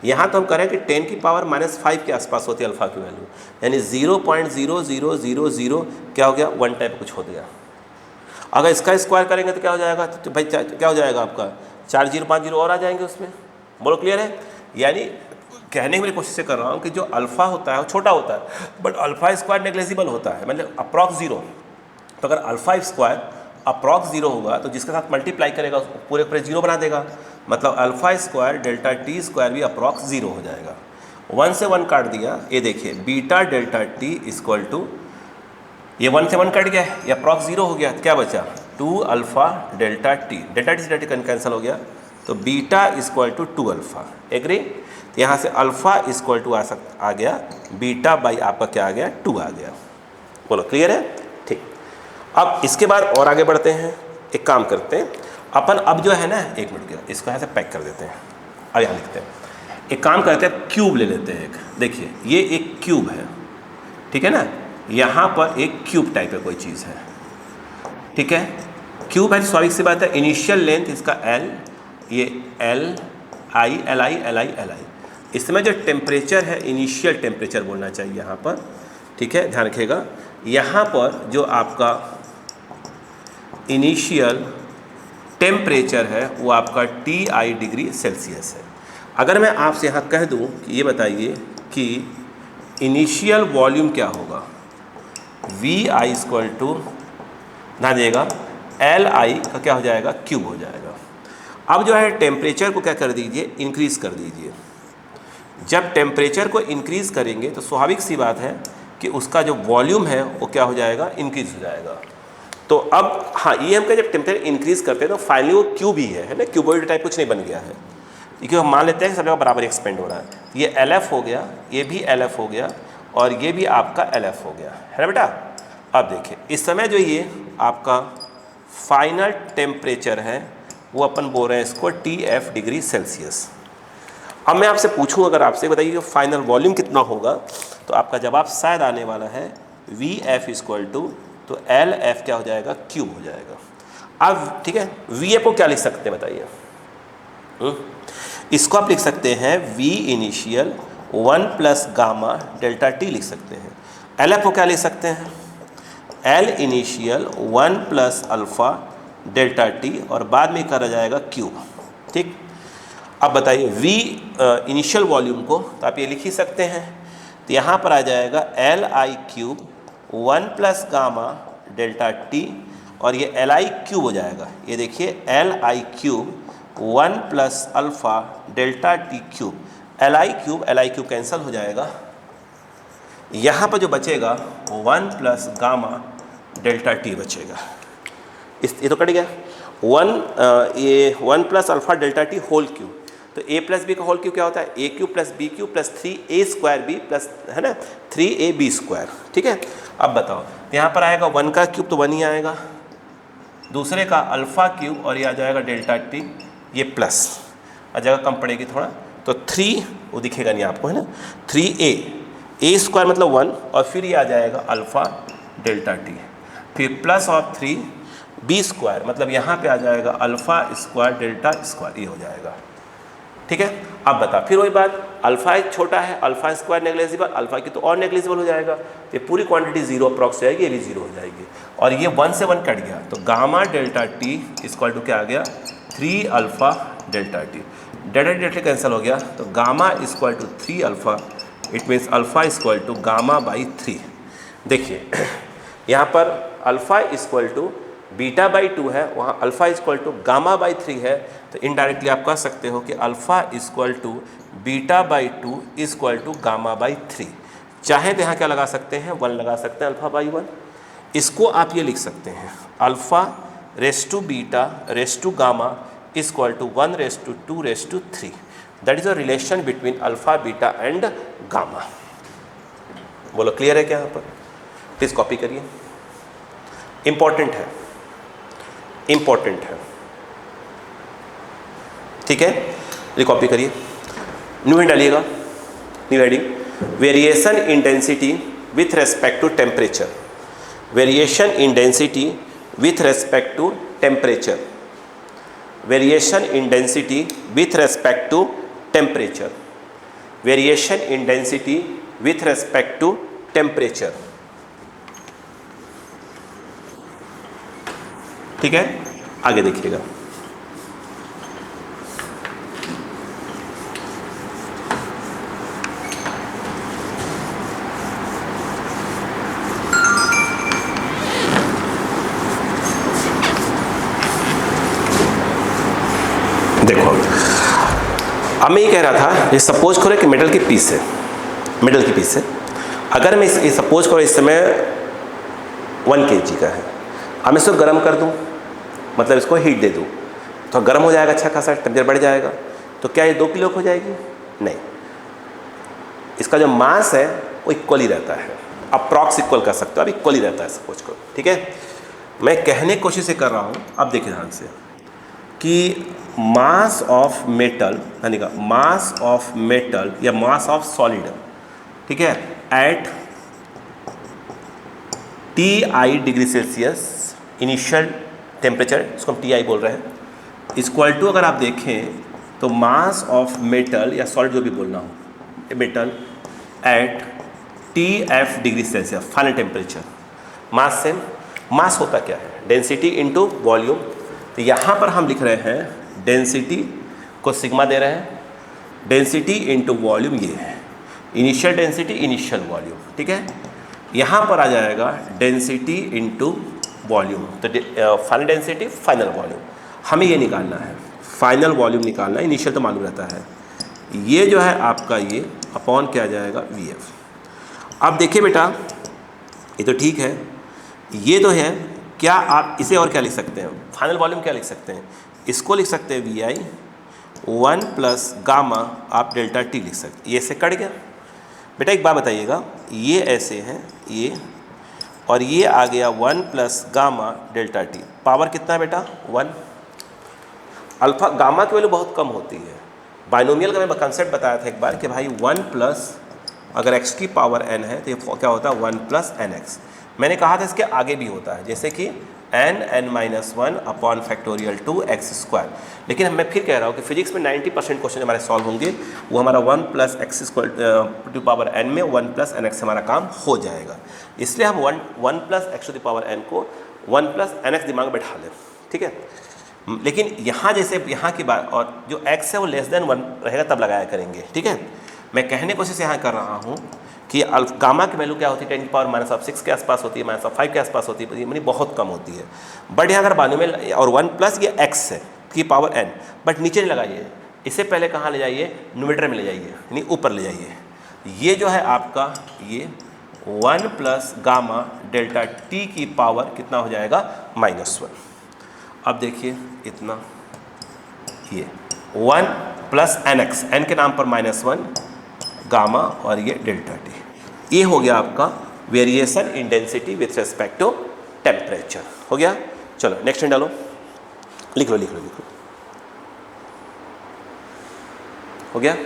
यहाँ तो हम करें कि 10 की पावर -5 के आसपास होती है अल्फ़ा की वैल्यू, यानी 0.0000 क्या हो गया 1 टाइप कुछ हो गया। अगर इसका स्क्वायर करेंगे तो क्या हो जाएगा, तो भाई क्या हो जाएगा आपका 4 0 5 0 और आ जाएंगे उसमें। बोलो क्लियर है? यानी कहने की मेरी कोशिश कर रहा हूँ कि जो अल्फ़ा होता है वो छोटा होता है, बट अल्फ़ा स्क्वायर नेग्लेजिबल होता है, मतलब अप्रॉक्स 0। तो अगर अल्फ़ा स्क्वायर अप्रॉक्स 0 होगा तो जिसके साथ मल्टीप्लाई करेगा उसको पूरे 0 बना देगा, मतलब alpha square delta T square भी अप्रॉक्स 0 हो जाएगा। 1 से 1 काट दिया, ये देखिए beta delta T equal to, ये 1 से 1 कट गया, ये अप्रॉक्स 0 हो गया, क्या बचा 2 alpha delta T, delta T से डेल्टा T कैंसिल हो गया, तो beta equal to 2 alpha. Agree? तो यहाँ से अल्फ़ा इक्वल टू आ गया बीटा बाई आपका क्या आ गया 2 आ गया। बोलो क्लियर है? ठीक। अब इसके बाद और आगे बढ़ते हैं, एक काम करते हैं अपन, अब जो है ना, एक मिनट गया, इसको यहाँ से पैक कर देते हैं और यहाँ लिखते हैं। एक काम करते हैं, क्यूब ले लेते हैं एक, देखिए ये एक क्यूब है, ठीक है ना, यहाँ पर एक क्यूब टाइप है कोई चीज़ है, ठीक है, क्यूब है, स्वाभाविक सी बात है, इनिशियल लेंथ इसका L, ये Li, इसमें जो टेम्परेचर है इनिशियल टेम्परेचर बोलना चाहिए यहाँ पर, ठीक है, ध्यान रखिएगा, यहाँ पर जो आपका इनिशियल टेम्परेचर है वो आपका Ti डिग्री सेल्सियस है। अगर मैं आपसे यहाँ कह दूँ कि ये बताइए कि इनिशियल वॉल्यूम क्या होगा, Vi इक्वल टू, ध्यान दीजिएगा, Li का क्या हो जाएगा क्यूब हो जाएगा। अब जो है टेम्परेचर को क्या कर दीजिए, इंक्रीज़ कर दीजिए। जब टेम्परेचर को इंक्रीज़ करेंगे तो स्वाभाविक सी बात है कि उसका जो वॉल्यूम है वो क्या हो जाएगा, इंक्रीज़ हो जाएगा। तो अब हाँ, ये हम जब टेम्परेचर इंक्रीज़ करते हैं तो फाइनली वो क्यूब ही है ना, क्यूबॉइड टाइप कुछ नहीं बन गया है, क्योंकि हम मान लेते हैं कि सब जगह बराबर एक्सपेंड हो रहा है। ये LF हो गया, ये भी LF हो गया और ये भी आपका LF हो गया, है ना बेटा। अब देखिए इस समय जो ये आपका फाइनल टेम्परेचर है वो अपन बोल रहे हैं इसको TF डिग्री सेल्सियस, अब मैं आपसे पूछूं, अगर आपसे बताइए कि फाइनल वॉल्यूम कितना होगा, तो आपका जवाब शायद आने वाला है वी एफ इक्वल टू, तो एल एफ क्या हो जाएगा, क्यूब हो जाएगा। अब ठीक है, वी एफ को क्या लिख सकते हैं बताइए? इसको आप लिख सकते हैं V initial 1 plus gamma delta T लिख सकते हैं। एल एफ को क्या लिख सकते हैं, L initial 1 plus alpha delta T और बाद में करा जाएगा क्यूब। ठीक, अब बताइए वी इनिशियल वॉल्यूम को तो आप ये लिख ही सकते हैं, तो यहाँ पर आ जाएगा L I cube 1 plus gamma delta T और ये एल आई क्यूब हो जाएगा। ये देखिए L I cube 1 plus alpha delta T cube, L I cube cancel हो जाएगा। यहाँ पर जो बचेगा 1 प्लस गामा डेल्टा टी बचेगा। ये तो कट गया। ये 1 plus alpha delta T whole cube, तो a प्लस बी का होल क्यूब क्या होता है, A cube plus B cube plus 3a square B plus, है ना, 3ab स्क्वायर। ठीक है, अब बताओ यहाँ पर आएगा 1 का क्यूब तो 1 ही आएगा, दूसरे का अल्फ़ा क्यूब और ये आ जाएगा डेल्टा टी, ये प्लस और जगह कम पड़ेगी थोड़ा, तो 3 वो दिखेगा नहीं आपको, है ना, 3a स्क्वायर मतलब 1 और फिर ये आ जाएगा अल्फ़ा डेल्टा टी, फिर प्लस ऑफ 3b स्क्वायर मतलब यहाँ पे आ जाएगा अल्फ़ा स्क्वायर डेल्टा स्क्वायर, ये हो जाएगा। ठीक है, अब बता फिर वही बात, अल्फ़ा एक छोटा है, अल्फ़ा स्क्वायर नेग्लिजिबल, अल्फ़ा की तो और नेग्लिजिबल हो जाएगा, तो ये पूरी क्वांटिटी 0 अप्रॉक्स जाएगी, ये भी 0 हो जाएगी और ये 1 से 1 कट गया, तो gamma delta T equal to क्या आ गया, 3 alpha delta T, delta delta cancel हो गया, तो gamma equal to 3 alpha, it means alpha equal to gamma by 3। देखिए यहाँ पर alpha equal to beta by 2 है, वहाँ alpha equal to gamma by 3 है, तो इनडायरेक्टली आप कह सकते हो कि alpha equal to beta by 2 equal to gamma by 3। चाहे तो यहाँ क्या लगा सकते हैं, 1 लगा सकते हैं अल्फ़ा बाई 1। इसको आप ये लिख सकते हैं alpha raise to beta raise to gamma equal to 1 raise to 2 raise to 3। That is a relation between alpha beta and gamma. बोलो क्लियर है क्या यहाँ पर? प्लीज़ कॉपी करिए, इम्पॉर्टेंट है, इम्पॉर्टेंट है। ठीक है, ये कॉपी करिए, न्यू हेड डालिएगा, new heading, variation in density with respect to temperature, variation in density with respect to temperature, variation in density with respect to temperature, variation in density with respect to temperature. ठीक है, आगे देखिएगा, देखो अब मैं ये कह रहा था, ये सपोज करो कि मेटल की पीस है, मेटल की पीस है, अगर मैं ये सपोज करो इस समय 1 kg का है, अब मैं इसको गर्म कर दूं, मतलब इसको हीट दे दूं, तो गर्म हो जाएगा, अच्छा खासा टेम्परेचर बढ़ जाएगा, तो क्या ये 2 किलो हो जाएगी? नहीं, इसका जो मास है वो इक्वल ही रहता है, अप्रॉक्स इक्वल कर सकते हो, अब इक्वल ही रहता है सपोज करो। ठीक है, मैं कहने की कोशिश कर रहा हूँ, अब देखिए ध्यान से कि मास ऑफ मेटल, यानी का मास ऑफ मेटल या मास ऑफ सॉलिड, ठीक है, at TI degree Celsius initial temperature, इसको हम TI बोल रहे हैं, इक्वल टू अगर आप देखें तो मास ऑफ मेटल या सॉलिड जो भी बोलना हो, metal at TF degree Celsius final temperature. Mass से मास होता क्या है, डेंसिटी इनटू वॉल्यूम, तो यहाँ पर हम लिख रहे हैं डेंसिटी को सिग्मा दे रहे हैं, डेंसिटी इनटू वॉल्यूम ये है, इनिशियल डेंसिटी इनिशियल वॉल्यूम। ठीक है, यहाँ पर आ जाएगा डेंसिटी इनटू वॉल्यूम, तो फाइनल डेंसिटी फाइनल वॉल्यूम, हमें ये निकालना है, फाइनल वॉल्यूम निकालना है, इनिशियल तो मालूम रहता है, ये जो है आपका ये अपॉन क्या आ जाएगा VF। अब देखिए बेटा, ये तो ठीक है, ये तो है, क्या आप इसे और क्या लिख सकते हैं, फाइनल वॉल्यूम क्या लिख सकते हैं, इसको लिख सकते हैं VI 1 प्लस गामा, आप डेल्टा T लिख सकते हैं, ये से कट गया। बेटा एक बात बताइएगा, ये ऐसे हैं ये, और ये आ गया 1 plus gamma delta T, power कितना है बेटा 1, अल्फा गामा की वैल्यू बहुत कम होती है, बाइनोमियल का मैं कंसेप्ट बताया था एक बार कि भाई 1 प्लस अगर x की पावर n है तो ये क्या होता है 1 प्लस nx। मैंने कहा था इसके आगे भी होता है, जैसे कि n(n-1) अपॉन फैक्टोरियल 2x²। लेकिन मैं फिर कह रहा हूँ कि फिजिक्स में 90% क्वेश्चन हमारे सॉल्व होंगे वो हमारा 1 plus x to power n में 1 प्लस nx हमारा काम हो जाएगा। इसलिए हम 1 plus x to the power n को 1 प्लस nx दिमाग में बैठा लें, ठीक है। लेकिन यहाँ जैसे यहाँ की बात, और जो x है वो लेस देन 1 रहेगा तब लगाया करेंगे, ठीक है। मैं कहने की कोशिश यहाँ कर रहा हूँ कि गामा की वैल्यू क्या होती है 10⁻�6 के आसपास होती है, -5 के आसपास होती है, यानी बहुत कम होती है। बट यहाँ अगर बाइनोमियल और 1 प्लस ये x है की पावर n, बट नीचे नहीं लगाइए, इससे पहले कहाँ ले जाइए, न्यूमरेटर में ले जाइए, यानी ऊपर ले जाइए। ये जो है आपका ये 1 प्लस गामा डेल्टा t की पावर कितना हो जाएगा -1। अब देखिए इतना, ये 1 प्लस nx, n के नाम पर -1 गामा और ये डेल्टा टी, ये हो गया आपका variation in density with respect to temperature. हो गया। चलो नेक्स्ट डालो, लिख लो लिख लो लिख लो। हो गया।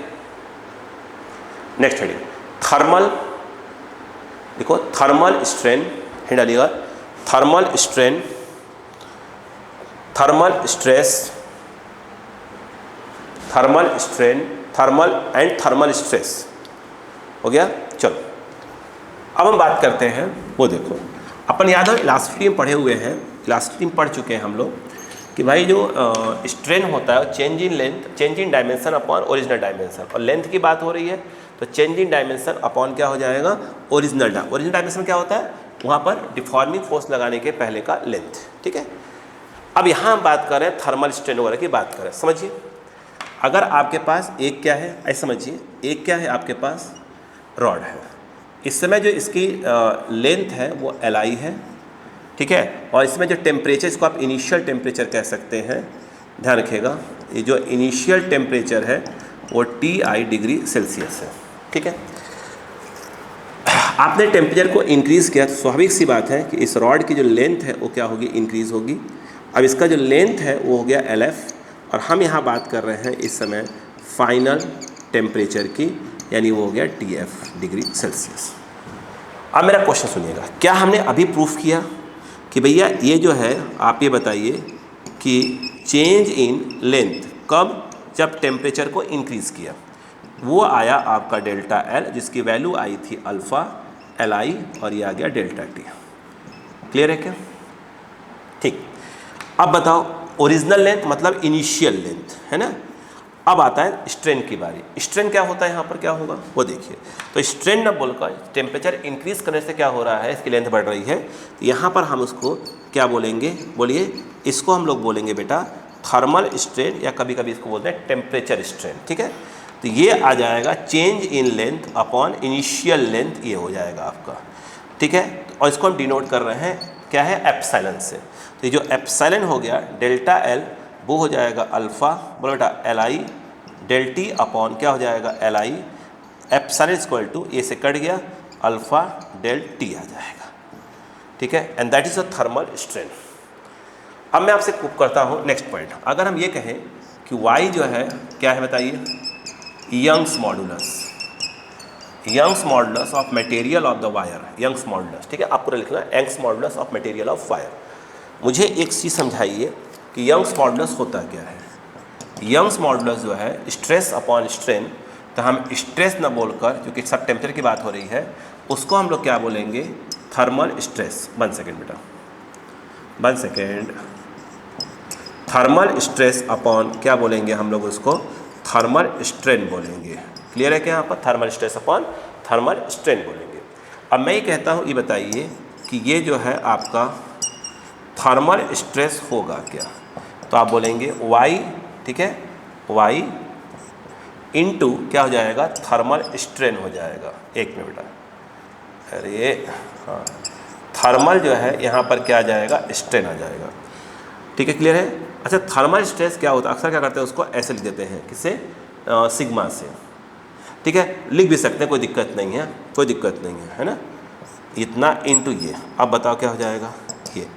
नेक्स्ट हेडिंग थर्मल, देखो थर्मल स्ट्रेन, हेड डालिएगा thermal strain, thermal stress, thermal strain, thermal and thermal stress. हो गया। चलो अब हम बात करते हैं, वो देखो अपन याद हो इलास्टिसिटी में पढ़े हुए हैं, इलास्टिसिटी में पढ़ चुके हैं हम लोग कि भाई जो स्ट्रेन होता है change in length, change in dimension upon original dimension, और लेंथ की बात हो रही है तो चेंज इन डायमेंशन अपॉन क्या हो जाएगा ओरिजिनल डायमेंशन क्या होता है वहाँ पर डिफॉर्मिंग फोर्स लगाने के पहले का लेंथ, ठीक है। अब यहाँ हम बात कर रहे हैं थर्मल स्ट्रेन वगैरह की बात करें। समझिए अगर आपके पास एक क्या है, ऐसे समझिए एक क्या है आपके पास रॉड है, इस समय जो इसकी लेंथ है वो Li है, ठीक है, और इसमें जो टेम्परेचर, इसको आप इनिशियल टेम्परेचर कह सकते हैं, ध्यान रखिएगा ये जो इनिशियल टेम्परेचर है वो Ti डिग्री सेल्सियस है, ठीक है। आपने टेम्परेचर को इंक्रीज़ किया तो स्वाभाविक सी बात है कि इस रॉड की जो लेंथ है वो क्या होगी, इंक्रीज़ होगी। अब इसका जो लेंथ है वो हो गया Lf, और हम यहाँ बात कर रहे हैं इस समय फाइनल टेम्परेचर की, यानी वो हो गया Tf डिग्री सेल्सियस। अब मेरा क्वेश्चन सुनिएगा, क्या हमने अभी प्रूफ किया कि भैया ये जो है आप ये बताइए कि चेंज इन लेंथ कब, जब टेम्परेचर को इंक्रीज़ किया, वो आया आपका डेल्टा L जिसकी वैल्यू आई थी अल्फ़ा Li और ये आ गया डेल्टा T। क्लियर है क्या? ठीक। अब बताओ ओरिजिनल लेंथ मतलब इनिशियल लेंथ है ना। अब आता है स्ट्रेन की बारी। स्ट्रेन क्या होता है यहाँ पर, क्या होगा वो देखिए। तो स्ट्रेन न बोलकर टेम्परेचर इंक्रीज करने से क्या हो रहा है, इसकी लेंथ बढ़ रही है, तो यहाँ पर हम उसको क्या बोलेंगे, बोलिए, इसको हम लोग बोलेंगे बेटा थर्मल स्ट्रेन, या कभी कभी इसको बोलते हैं टेम्परेचर स्ट्रेन, ठीक है। तो ये आ जाएगा change in length upon initial length, ये हो जाएगा आपका, ठीक है। और इसको हम डिनोट कर रहे हैं क्या है, एप्सिलॉन से। तो ये जो एप्सिलॉन हो गया डेल्टा L वो हो जाएगा अल्फ़ा, बोलो बेटा Li डेल T अपॉन क्या हो जाएगा Li, एप्सिलॉन इक्वल टू ये से कट गया अल्फ़ा डेल T आ जाएगा, ठीक है। And that is a thermal strain. अब मैं आपसे प्रूव करता हूँ नेक्स्ट पॉइंट। अगर हम ये कहें कि Y जो है क्या है बताइए, Young's modulus, Young's modulus of material of the wire, Young's modulus, ठीक है, आप पूरा लिखना Young's modulus of material of wire. मुझे एक चीज़ समझाइए कि यंग्स मॉडुलस होता क्या है। यंग्स मॉडुलस जो है स्ट्रेस अपॉन स्ट्रेन, तो हम स्ट्रेस न बोलकर, क्योंकि सब टेम्परेचर की बात हो रही है, उसको हम लोग क्या बोलेंगे, थर्मल स्ट्रेस। 1 सेकेंड बेटा, 1 सेकेंड, थर्मल स्ट्रेस अपॉन क्या बोलेंगे हम लोग उसको, थर्मल स्ट्रेन बोलेंगे। क्लियर है क्या, यहाँ पर thermal stress upon thermal strain बोलेंगे। अब मैं ये कहता हूँ, ये बताइए कि ये जो है आपका थर्मल स्ट्रेस होगा क्या, तो आप बोलेंगे Y, ठीक है, Y इंटू क्या हो जाएगा, थर्मल स्ट्रेन हो जाएगा। एक मिनट बेटा, अरे हाँ, थर्मल जो है यहाँ पर क्या आ जाएगा, स्ट्रेन आ जाएगा, ठीक है। क्लियर है। अच्छा, थर्मल स्ट्रेस क्या होता है, अक्सर क्या करते हैं उसको ऐसे लिख देते हैं, किससे, सिग्मा से, ठीक है, लिख भी सकते हैं, कोई दिक्कत नहीं है, कोई दिक्कत नहीं है ना। इतना इंटू ये, अब बताओ क्या हो जाएगा ये।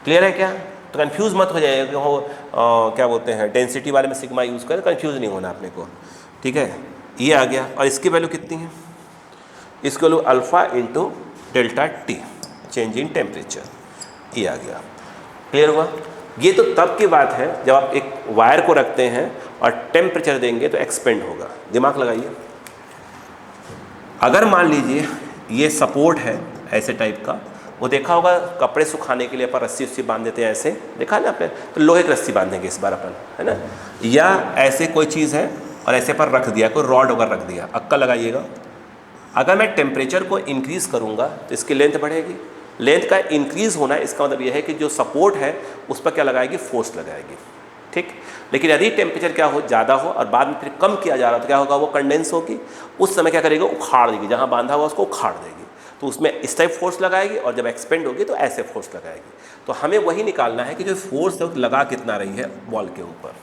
क्लियर है क्या। तो कंफ्यूज मत हो जाएगा कि वो क्या बोलते हैं डेंसिटी वाले में सिग्मा यूज़ करें, कंफ्यूज नहीं होना अपने को, ठीक है। ये आ गया और इसकी वैल्यू कितनी है, इसकी value alpha into delta T change in temperature, ये आ गया। क्लियर हुआ। ये तो तब की बात है जब आप एक वायर को रखते हैं और टेम्परेचर देंगे तो एक्सपेंड होगा। दिमाग लगाइए, अगर मान लीजिए ये सपोर्ट है ऐसे टाइप का, वो देखा होगा कपड़े सुखाने के लिए अपन रस्सी उस्सी बांध देते हैं, ऐसे देखा ना आपने, तो लोहे की रस्सी बांधेंगे इस बार अपन, है ना। या ऐसे कोई चीज़ है और ऐसे पर रख दिया, कोई रॉड वगैरह रख दिया, अक्का लगाइएगा। अगर मैं टेम्परेचर को इंक्रीज़ करूँगा तो इसकी लेंथ बढ़ेगी। लेंथ का इंक्रीज़ होना है, इसका मतलब यह है कि जो सपोर्ट है उस पर क्या लगाएगी, फोर्स लगाएगी, ठीक। लेकिन यदि टेम्परेचर क्या हो, ज़्यादा हो और बाद में फिर कम किया जा रहा तो क्या होगा, वो कंडेंस होगी, उस समय क्या करेगा, उखाड़ देगी, जहाँ बांधा हुआ उसको उखाड़ देगी, तो उसमें इस टाइप फोर्स लगाएगी, और जब एक्सपेंड होगी तो ऐसे फोर्स लगाएगी। तो हमें वही निकालना है कि जो फोर्स है वो लगा कितना रही है बॉल के ऊपर।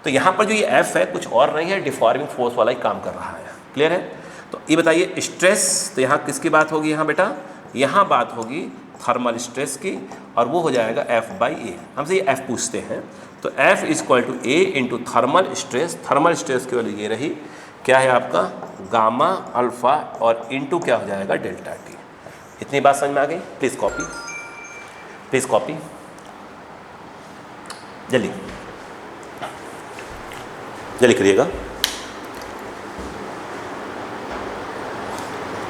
तो यहाँ पर जो ये एफ है कुछ और नहीं है, डिफॉर्मिंग फोर्स वाला ही काम कर रहा है। क्लियर है। तो ये बताइए स्ट्रेस, तो यहाँ किसकी बात होगी, यहाँ बेटा यहाँ बात होगी थर्मल स्ट्रेस की, और वो हो जाएगा एफ बाई ए। हमसे ये एफ पूछते हैं, तो F is equal to a into thermal stress. Thermal stress की वैल्यू ये रही, क्या है आपका, गामा अल्फा, और इंटू क्या हो जाएगा, डेल्टा टी। इतनी बात समझ में आ गई। प्लीज़ कॉपी, प्लीज़ कॉपी जल्दी जल्दी करिएगा,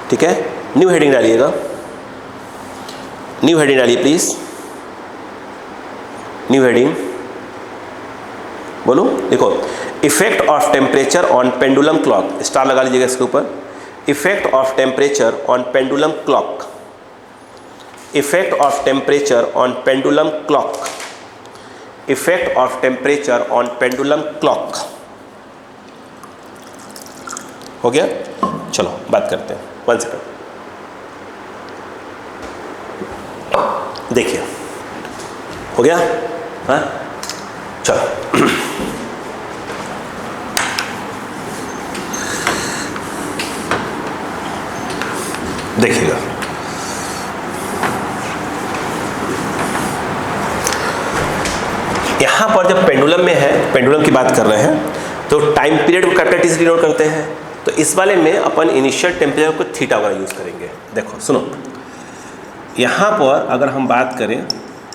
ठीक है। न्यू हेडिंग डालिएगा, न्यू हेडिंग डालिए प्लीज़, न्यू हेडिंग बोलो। देखो, effect of temperature on pendulum clock, star लगा लीजिएगा इसके ऊपर। Effect of temperature on pendulum clock, effect of temperature on pendulum clock, effect of temperature on pendulum clock. हो गया। चलो बात करते हैं, 1 सेकंड। देखिए हो गया, हाँ चलो। देखिएगा, यहां पर जब पेंडुलम में है, पेंडुलम की बात कर रहे हैं, तो टाइम पीरियड को कैपिटल टी से डिनोट करते हैं। तो इस वाले में अपन इनिशियल टेम्परेचर को थीटा वगैरह यूज़ करेंगे। देखो सुनो, यहाँ पर अगर हम बात करें,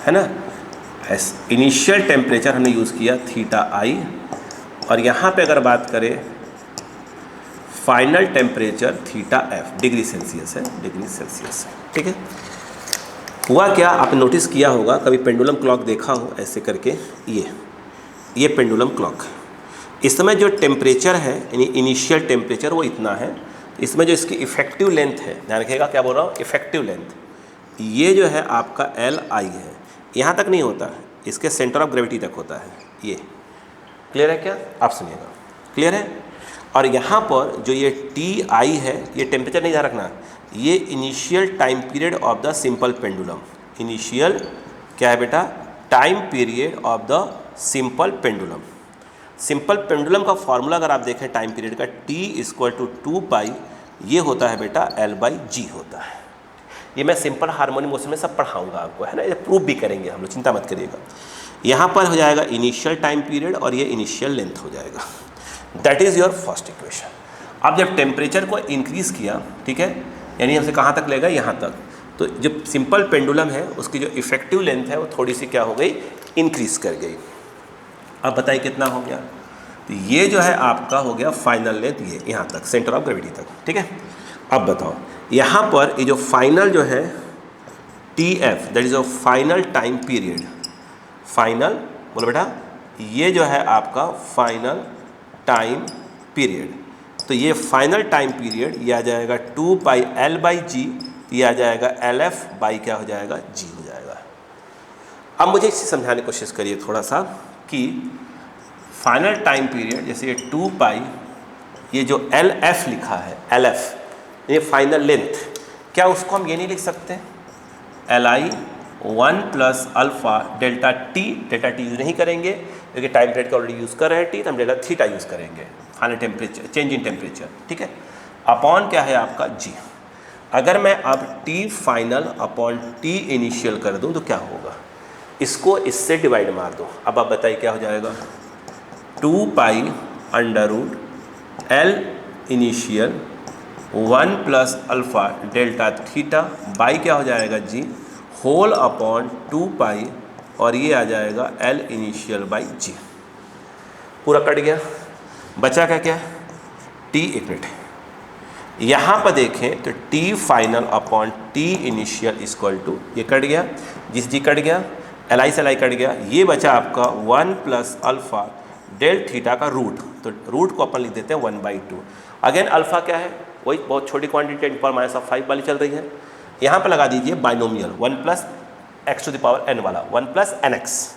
है ना, इनिशियल टेम्परेचर हमने यूज़ किया थीटा आई, और यहाँ पे अगर बात करें final temperature theta F, degree Celsius है, डिग्री सेल्सियस है, ठीक है। हुआ क्या, आपने नोटिस किया होगा, कभी पेंडुलम क्लॉक देखा हो ऐसे करके, ये पेंडुलम क्लॉक है। इस समय जो टेम्परेचर है यानी इनिशियल टेम्परेचर वो इतना है, इसमें जो इसकी इफेक्टिव लेंथ है, ध्यान रखिएगा क्या बोल रहा हूँ, इफेक्टिव लेंथ, ये जो है आपका एल आई है, यहाँ तक नहीं होता है, इसके सेंटर ऑफ ग्रेविटी तक होता है ये। क्लियर है क्या, आप सुनिएगा, क्लियर है। और यहाँ पर जो ये टी आई है, ये टेम्परेचर नहीं ध्यान रखना, ये initial time period of the simple pendulum, initial क्या है बेटा, time period of the simple pendulum. Simple pendulum का फॉर्मूला अगर आप देखें टाइम पीरियड का, T इक्वल टू 2 पाई, ये होता है बेटा L बाई जी होता है। ये मैं सिंपल हार्मोनिक मोशन में सब पढ़ाऊंगा आपको, है ना, ये प्रूव भी करेंगे हम लोग, चिंता मत करिएगा। यहाँ पर हो जाएगा इनिशियल टाइम पीरियड और ये इनिशियल लेंथ हो जाएगा। That is your first equation. अब जब टेम्परेचर को इंक्रीज़ किया, ठीक है, यानी हमसे कहाँ तक लेगा, यहाँ तक, तो जो सिंपल पेंडुलम है उसकी जो इफेक्टिव लेंथ है वो थोड़ी सी क्या हो गई, इंक्रीज़ कर गई। अब बताइए कितना हो गया, तो ये जो है आपका हो गया फाइनल लेंथ, ये यहाँ तक, सेंटर ऑफ ग्रेविटी तक, ठीक है। अब बताओ यहाँ पर ये जो फाइनल जो है T F, that is a final time period, final बोलो बेटा, ये जो है आपका फाइनल टाइम पीरियड, तो ये फाइनल टाइम पीरियड ये आ जाएगा 2 पाई एल बाई जी, ये आ जाएगा एल एफ बाई क्या हो जाएगा, जी हो जाएगा। अब मुझे इसे समझाने की कोशिश करिए थोड़ा सा कि फाइनल टाइम पीरियड, जैसे ये 2 पाई, ये जो एल एफ लिखा है, एल एफ ये फाइनल लेंथ, क्या उसको हम ये नहीं लिख सकते, L I 1 plus alpha delta T, delta T use नहीं करेंगे क्योंकि टाइम पीरियड का ऑलरेडी यूज़ कर रहे हैं टी, तो हम डेल्टा थीटा यूज़ करेंगे, final temperature, change in temperature, ठीक है। अपॉन क्या है आपका जी। अगर मैं अब T final upon T initial कर दूं तो क्या होगा, इसको इससे डिवाइड मार दो। अब आप बताइए क्या हो जाएगा, 2 pi under root L initial 1 plus alpha delta theta by क्या हो जाएगा जी, होल अपॉन 2 पाई और ये आ जाएगा एल इनिशियल बाई जी। पूरा कट गया, बचा क्या क्या, टी। एक मिनट, यहाँ पर देखें तो T final upon T initial equal to, ये कट गया, जिस जी कट गया, एल आई से एल आई कट गया, ये बचा आपका 1 प्लस अल्फ़ा डेल थीटा का रूट, तो रूट को अपन लिख देते हैं 1/2। अगेन अल्फ़ा क्या है, वही बहुत छोटी क्वांटिटी 10⁻5 वाली चल रही है। यहाँ पर लगा दीजिए binomial 1 plus x to the power n वाला 1 प्लस एन एक्स,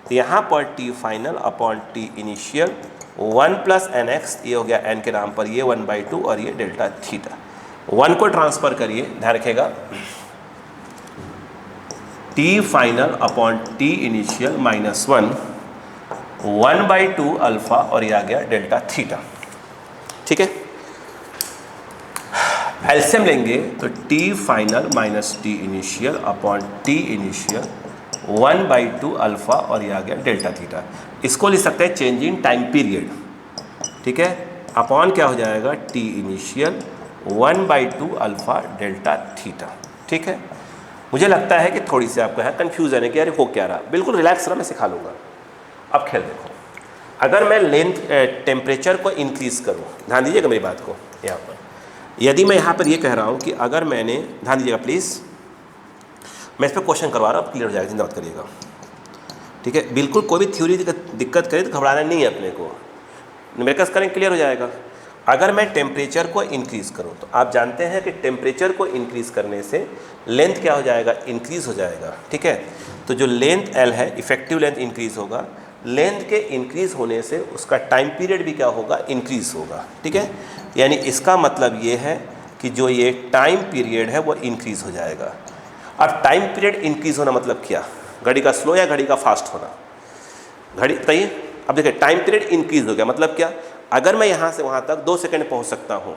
तो यहाँ पर T final upon T initial 1 plus n x, ये हो गया एन के नाम पर, ये 1/2 और ये डेल्टा थीटा। 1 को ट्रांसफ़र करिए, ध्यान रखिएगा, T final upon T initial minus 1/2 alpha और ये आ गया डेल्टा थीटा। ठीक है, एलसीएम लेंगे तो T final minus T initial upon T initial 1/2 alpha और ये आ गया डेल्टा थीटा। इसको लिख सकते हैं चेंज इन टाइम पीरियड। ठीक है, अपॉन क्या हो जाएगा, T initial 1/2 alpha delta theta. ठीक है, मुझे लगता है कि थोड़ी सी आपको है कन्फ्यूज़न है कि यार हो क्या रहा, बिल्कुल रिलैक्स रहा, मैं सिखा लूँगा। अब खेल देखो, अगर मैं लेंथ टेम्परेचर को इंक्रीज़ करूँ, ध्यान दीजिएगा मेरी बात को, यहाँ पर यदि मैं यहाँ पर ये कह रहा हूँ कि अगर मैंने, ध्यान दीजिएगा प्लीज़, मैं इस पर क्वेश्चन करवा रहा हूँ, क्लियर हो जाएगा, चिंता मत करिएगा। ठीक है, बिल्कुल कोई भी थ्योरी दिक्कत करे तो घबराना नहीं है अपने को, न्यूमेरिकल्स करें क्लियर हो जाएगा। अगर मैं टेम्परेचर को इंक्रीज़ करूँ तो आप जानते हैं कि टेम्परेचर को इंक्रीज़ करने से लेंथ क्या हो जाएगा, इंक्रीज़ हो जाएगा। ठीक है, तो जो लेंथ एल है इफेक्टिव लेंथ इंक्रीज़ होगा, लेंथ के इंक्रीज़ होने से उसका टाइम पीरियड भी क्या होगा, इंक्रीज़ होगा। ठीक है, यानी इसका मतलब ये है कि जो ये टाइम पीरियड है वो इंक्रीज़ हो जाएगा। अब टाइम पीरियड इंक्रीज़ होना मतलब क्या, घड़ी का स्लो या घड़ी का फास्ट होना, घड़ी बताइए। अब देखिए टाइम पीरियड इंक्रीज़ हो गया मतलब क्या, अगर मैं यहाँ से वहाँ तक 2 सेकंड पहुँच सकता हूँ,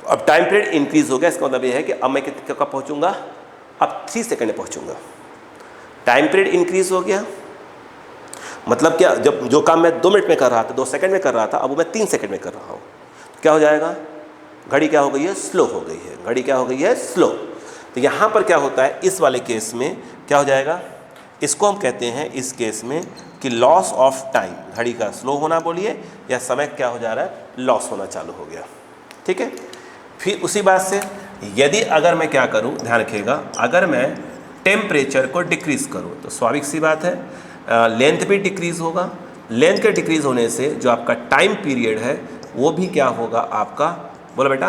अब टाइम पीरियड इंक्रीज़ हो गया, इसका मतलब ये है कि अब मैं कब पहुँचूँगा, अब 3 सेकंड में पहुँचूँगा। टाइम पीरियड इंक्रीज़ हो गया मतलब क्या, जब जो काम मैं 2 मिनट में कर रहा था, 2 सेकंड में कर रहा था, अब वो मैं 3 सेकंड में कर रहा हूँ, क्या हो जाएगा, घड़ी क्या हो गई है, स्लो हो गई है, घड़ी क्या हो गई है, स्लो। तो यहाँ पर क्या होता है, इस वाले केस में क्या हो जाएगा, इसको हम कहते हैं इस केस में कि लॉस ऑफ टाइम, घड़ी का स्लो होना बोलिए या समय क्या हो जा रहा है, लॉस होना चालू हो गया। ठीक है, फिर उसी बात से यदि अगर मैं क्या करूं, ध्यान रखिएगा, अगर मैं टेम्परेचर को डिक्रीज़ करूं तो स्वाभाविक सी बात है लेंथ भी डिक्रीज़ होगा, लेंथ के डिक्रीज़ होने से जो आपका टाइम पीरियड है वो भी क्या होगा आपका, बोलो बेटा,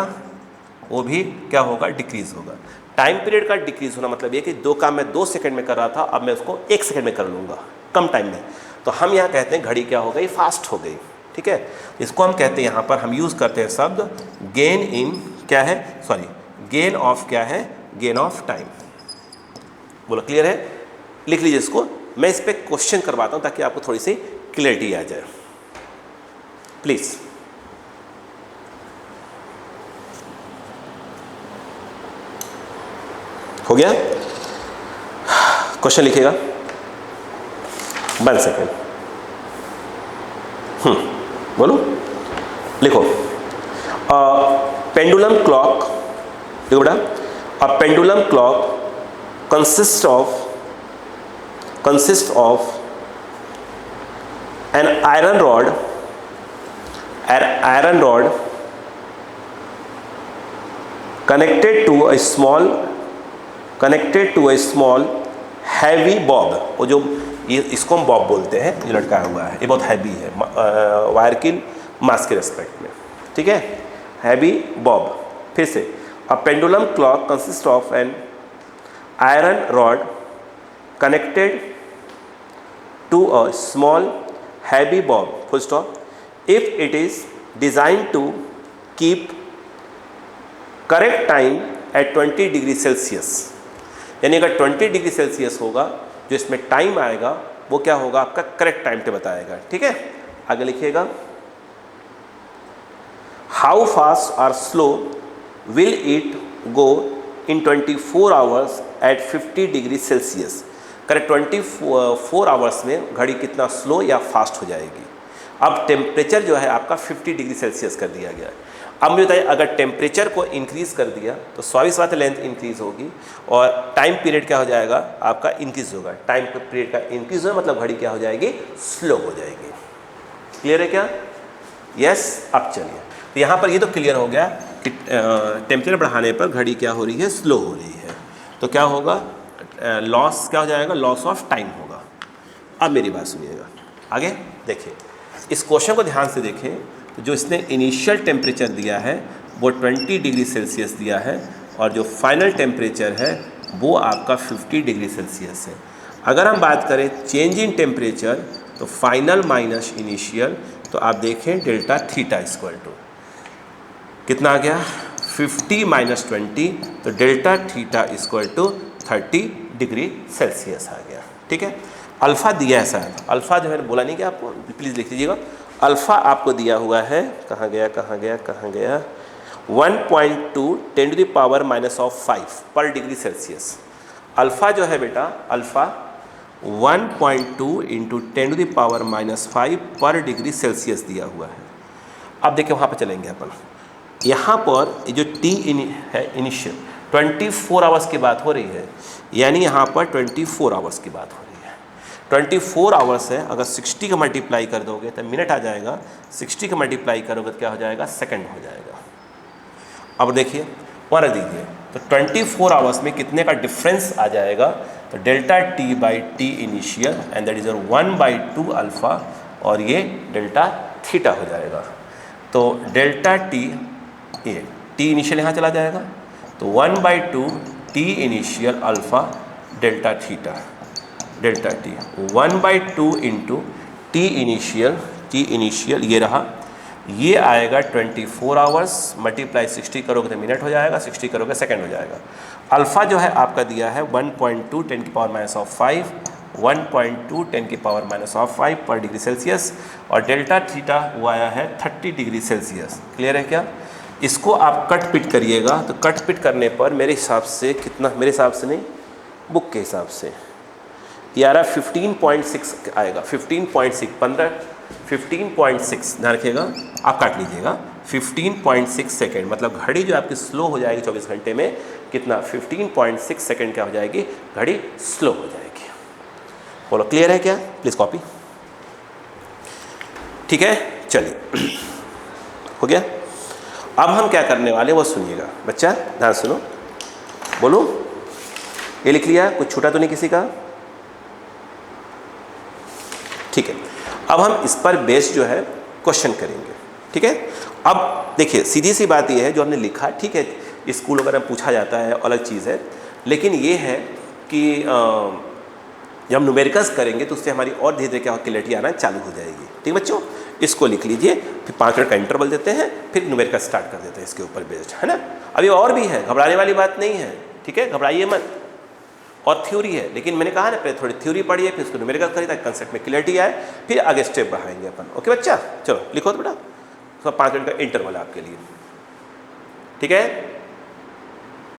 वो भी क्या होगा, डिक्रीज़ होगा। टाइम पीरियड का डिक्रीज़ होना मतलब ये कि 2 काम मैं 2 सेकंड में कर रहा था, अब मैं उसको 1 सेकंड में कर लूँगा, कम टाइम में, तो हम यहाँ कहते हैं घड़ी क्या हो गई, फास्ट हो गई। ठीक है, इसको हम कहते हैं, यहाँ पर हम यूज़ करते हैं शब्द गेन इन, क्या है, सॉरी, गेन ऑफ, क्या है, गेन ऑफ टाइम। बोलो क्लियर है, लिख लीजिए इसको, मैं इस पर क्वेश्चन करवाता हूँ ताकि आपको थोड़ी सी क्लियरिटी आ जाए, प्लीज़। हो गया, क्वेश्चन लिखिएगा, 1 सेकेंड, बोलो, लिखो, पेंडुलम क्लॉक, देखो बेटा, अ pendulum clock consists of an iron rod connected to a small heavy bob, वो जो ये इसको हम बॉब बोलते हैं, ये लटकाया हुआ है, ये बहुत हैवी है वायर की मास के रेस्पेक्ट में। ठीक है, हैवी बॉब। फिर से, a pendulum clock consist of an iron rod connected to a small heavy bob, full stop, if it is designed to keep correct time at 20 degree Celsius, यानी अगर 20 degree Celsius होगा जो इसमें time आएगा वो क्या होगा, आपका करेक्ट टाइम पे बताएगा। ठीक है, आगे लिखिएगा, हाउ फास्ट और slow will it go in 24 hours at 50 degree Celsius, correct 24 hours में घड़ी कितना स्लो या फास्ट हो जाएगी। अब टेम्परेचर जो है आपका 50 डिग्री सेल्सियस कर दिया गया है। अब मुझे बताइए अगर टेम्परेचर को इंक्रीज़ कर दिया तो स्वाभाविक बात है लेंथ इंक्रीज़ होगी और टाइम पीरियड क्या हो जाएगा आपका इंक्रीज़ होगा। टाइम पीरियड का इंक्रीज़ हो मतलब घड़ी क्या हो जाएगी स्लो हो जाएगी। क्लियर है क्या? यस। अब चलिए तो यहाँ पर ये तो क्लियर हो गया कि टेम्परेचर बढ़ाने पर घड़ी क्या हो रही है स्लो हो रही है। तो क्या होगा लॉस क्या हो जाएगा लॉस ऑफ टाइम होगा। अब मेरी बात सुनिएगा आगे देखिए इस क्वेश्चन को ध्यान से देखें तो जो इसने इनिशियल टेम्परेचर दिया है वो 20 डिग्री सेल्सियस दिया है और जो फाइनल टेम्परेचर है वो आपका 50 डिग्री सेल्सियस है। अगर हम बात करें चेंज इन टेम्परेचर तो फाइनल माइनस इनिशियल तो आप देखें डेल्टा थीटा इक्वल टू कितना आ गया 50 माइनस 20 तो delta theta equal to 30 degree Celsius आ गया। ठीक है। अल्फ़ा दिया है शायद, अल्फ़ा जो है बोला नहीं कि आपको प्लीज़ लिख लीजिएगा। अल्फ़ा आपको दिया हुआ है कहाँ गया 1.2 10 टू द पावर -5 पर डिग्री सेल्सियस। अल्फ़ा जो है बेटा alpha 1.2 into 10 to the power -5 पर डिग्री सेल्सियस दिया हुआ है। अब देखिए वहाँ पर चलेंगे अपन। यहाँ पर जो टी है इनिशियल 24 आवर्स की बात हो रही है यानी यहाँ पर 24 आवर्स की बात हो रही है। 24 आवर्स है अगर 60 का मल्टीप्लाई कर दोगे तो मिनट आ जाएगा, 60 का मल्टीप्लाई करोगे तो क्या हो जाएगा सेकंड हो जाएगा। अब देखिए और रख दीजिए तो 24 आवर्स में कितने का डिफरेंस आ जाएगा तो delta T by T initial and that is 1/2 alpha और ये डेल्टा थीटा हो जाएगा। तो डेल्टा टी ये टी इनिशियल यहाँ चला जाएगा तो 1/2 T initial alpha delta theta delta T 1/2 into T initial ये रहा, ये आएगा 24 आवर्स मल्टीप्लाई 60 करोगे तो मिनट हो जाएगा, 60 करोगे सेकंड हो जाएगा। अल्फ़ा जो है आपका दिया है 1.2 10 की पावर -5 1.2 10 की पावर -5 पर डिग्री सेल्सियस और डेल्टा थीटा वो आया है 30 डिग्री सेल्सियस। क्लियर है क्या? इसको आप कट पिट करिएगा तो कट पिट करने पर मेरे हिसाब से कितना, मेरे हिसाब से नहीं बुक के हिसाब से यारा 15.6 आएगा। 15.6 ध्यान रखिएगा, आप काट लीजिएगा 15.6 सेकेंड मतलब घड़ी जो आपकी स्लो हो जाएगी 24 घंटे में कितना 15.6 सेकेंड क्या हो जाएगी घड़ी स्लो हो जाएगी। बोलो क्लियर है क्या? Please copy. ठीक है चलिए हो गया। अब हम क्या करने वाले वो सुनिएगा बच्चा, ध्यान सुनो। बोलो ये लिख लिया, कुछ छूटा तो नहीं किसी का? ठीक है। अब हम इस पर बेस्ड जो है क्वेश्चन करेंगे। ठीक है। अब देखिए सीधी सी बात ये है जो हमने लिखा, ठीक है स्कूल वगैरह में पूछा जाता है अलग चीज़ है, लेकिन ये है कि जब हम न्यूमेरिकल्स करेंगे तो उससे हमारी और धीरे धीरे क्या क्लैरिटी आना चालू हो जाएगी। ठीक है बच्चों, इसको लिख लीजिए, फिर 5 मिनट का इंटरवल देते हैं, फिर न्यूमेरिकल स्टार्ट कर देते हैं इसके ऊपर बेस्ड, है ना। अभी और भी है, घबराने वाली बात नहीं है। ठीक है, घबराइए मत। और थ्योरी है, लेकिन मैंने कहा ना पहले थोड़ी थ्योरी पढ़िए फिर उसको न्यूमेरिकल करिए ताकि कंसेप्ट में क्लैरिटी आए, फिर आगे स्टेप बढ़ाएंगे अपन। ओके बच्चा, चलो लिखो तो बेटा, तो 5 मिनट का इंटरवल आपके लिए। ठीक है।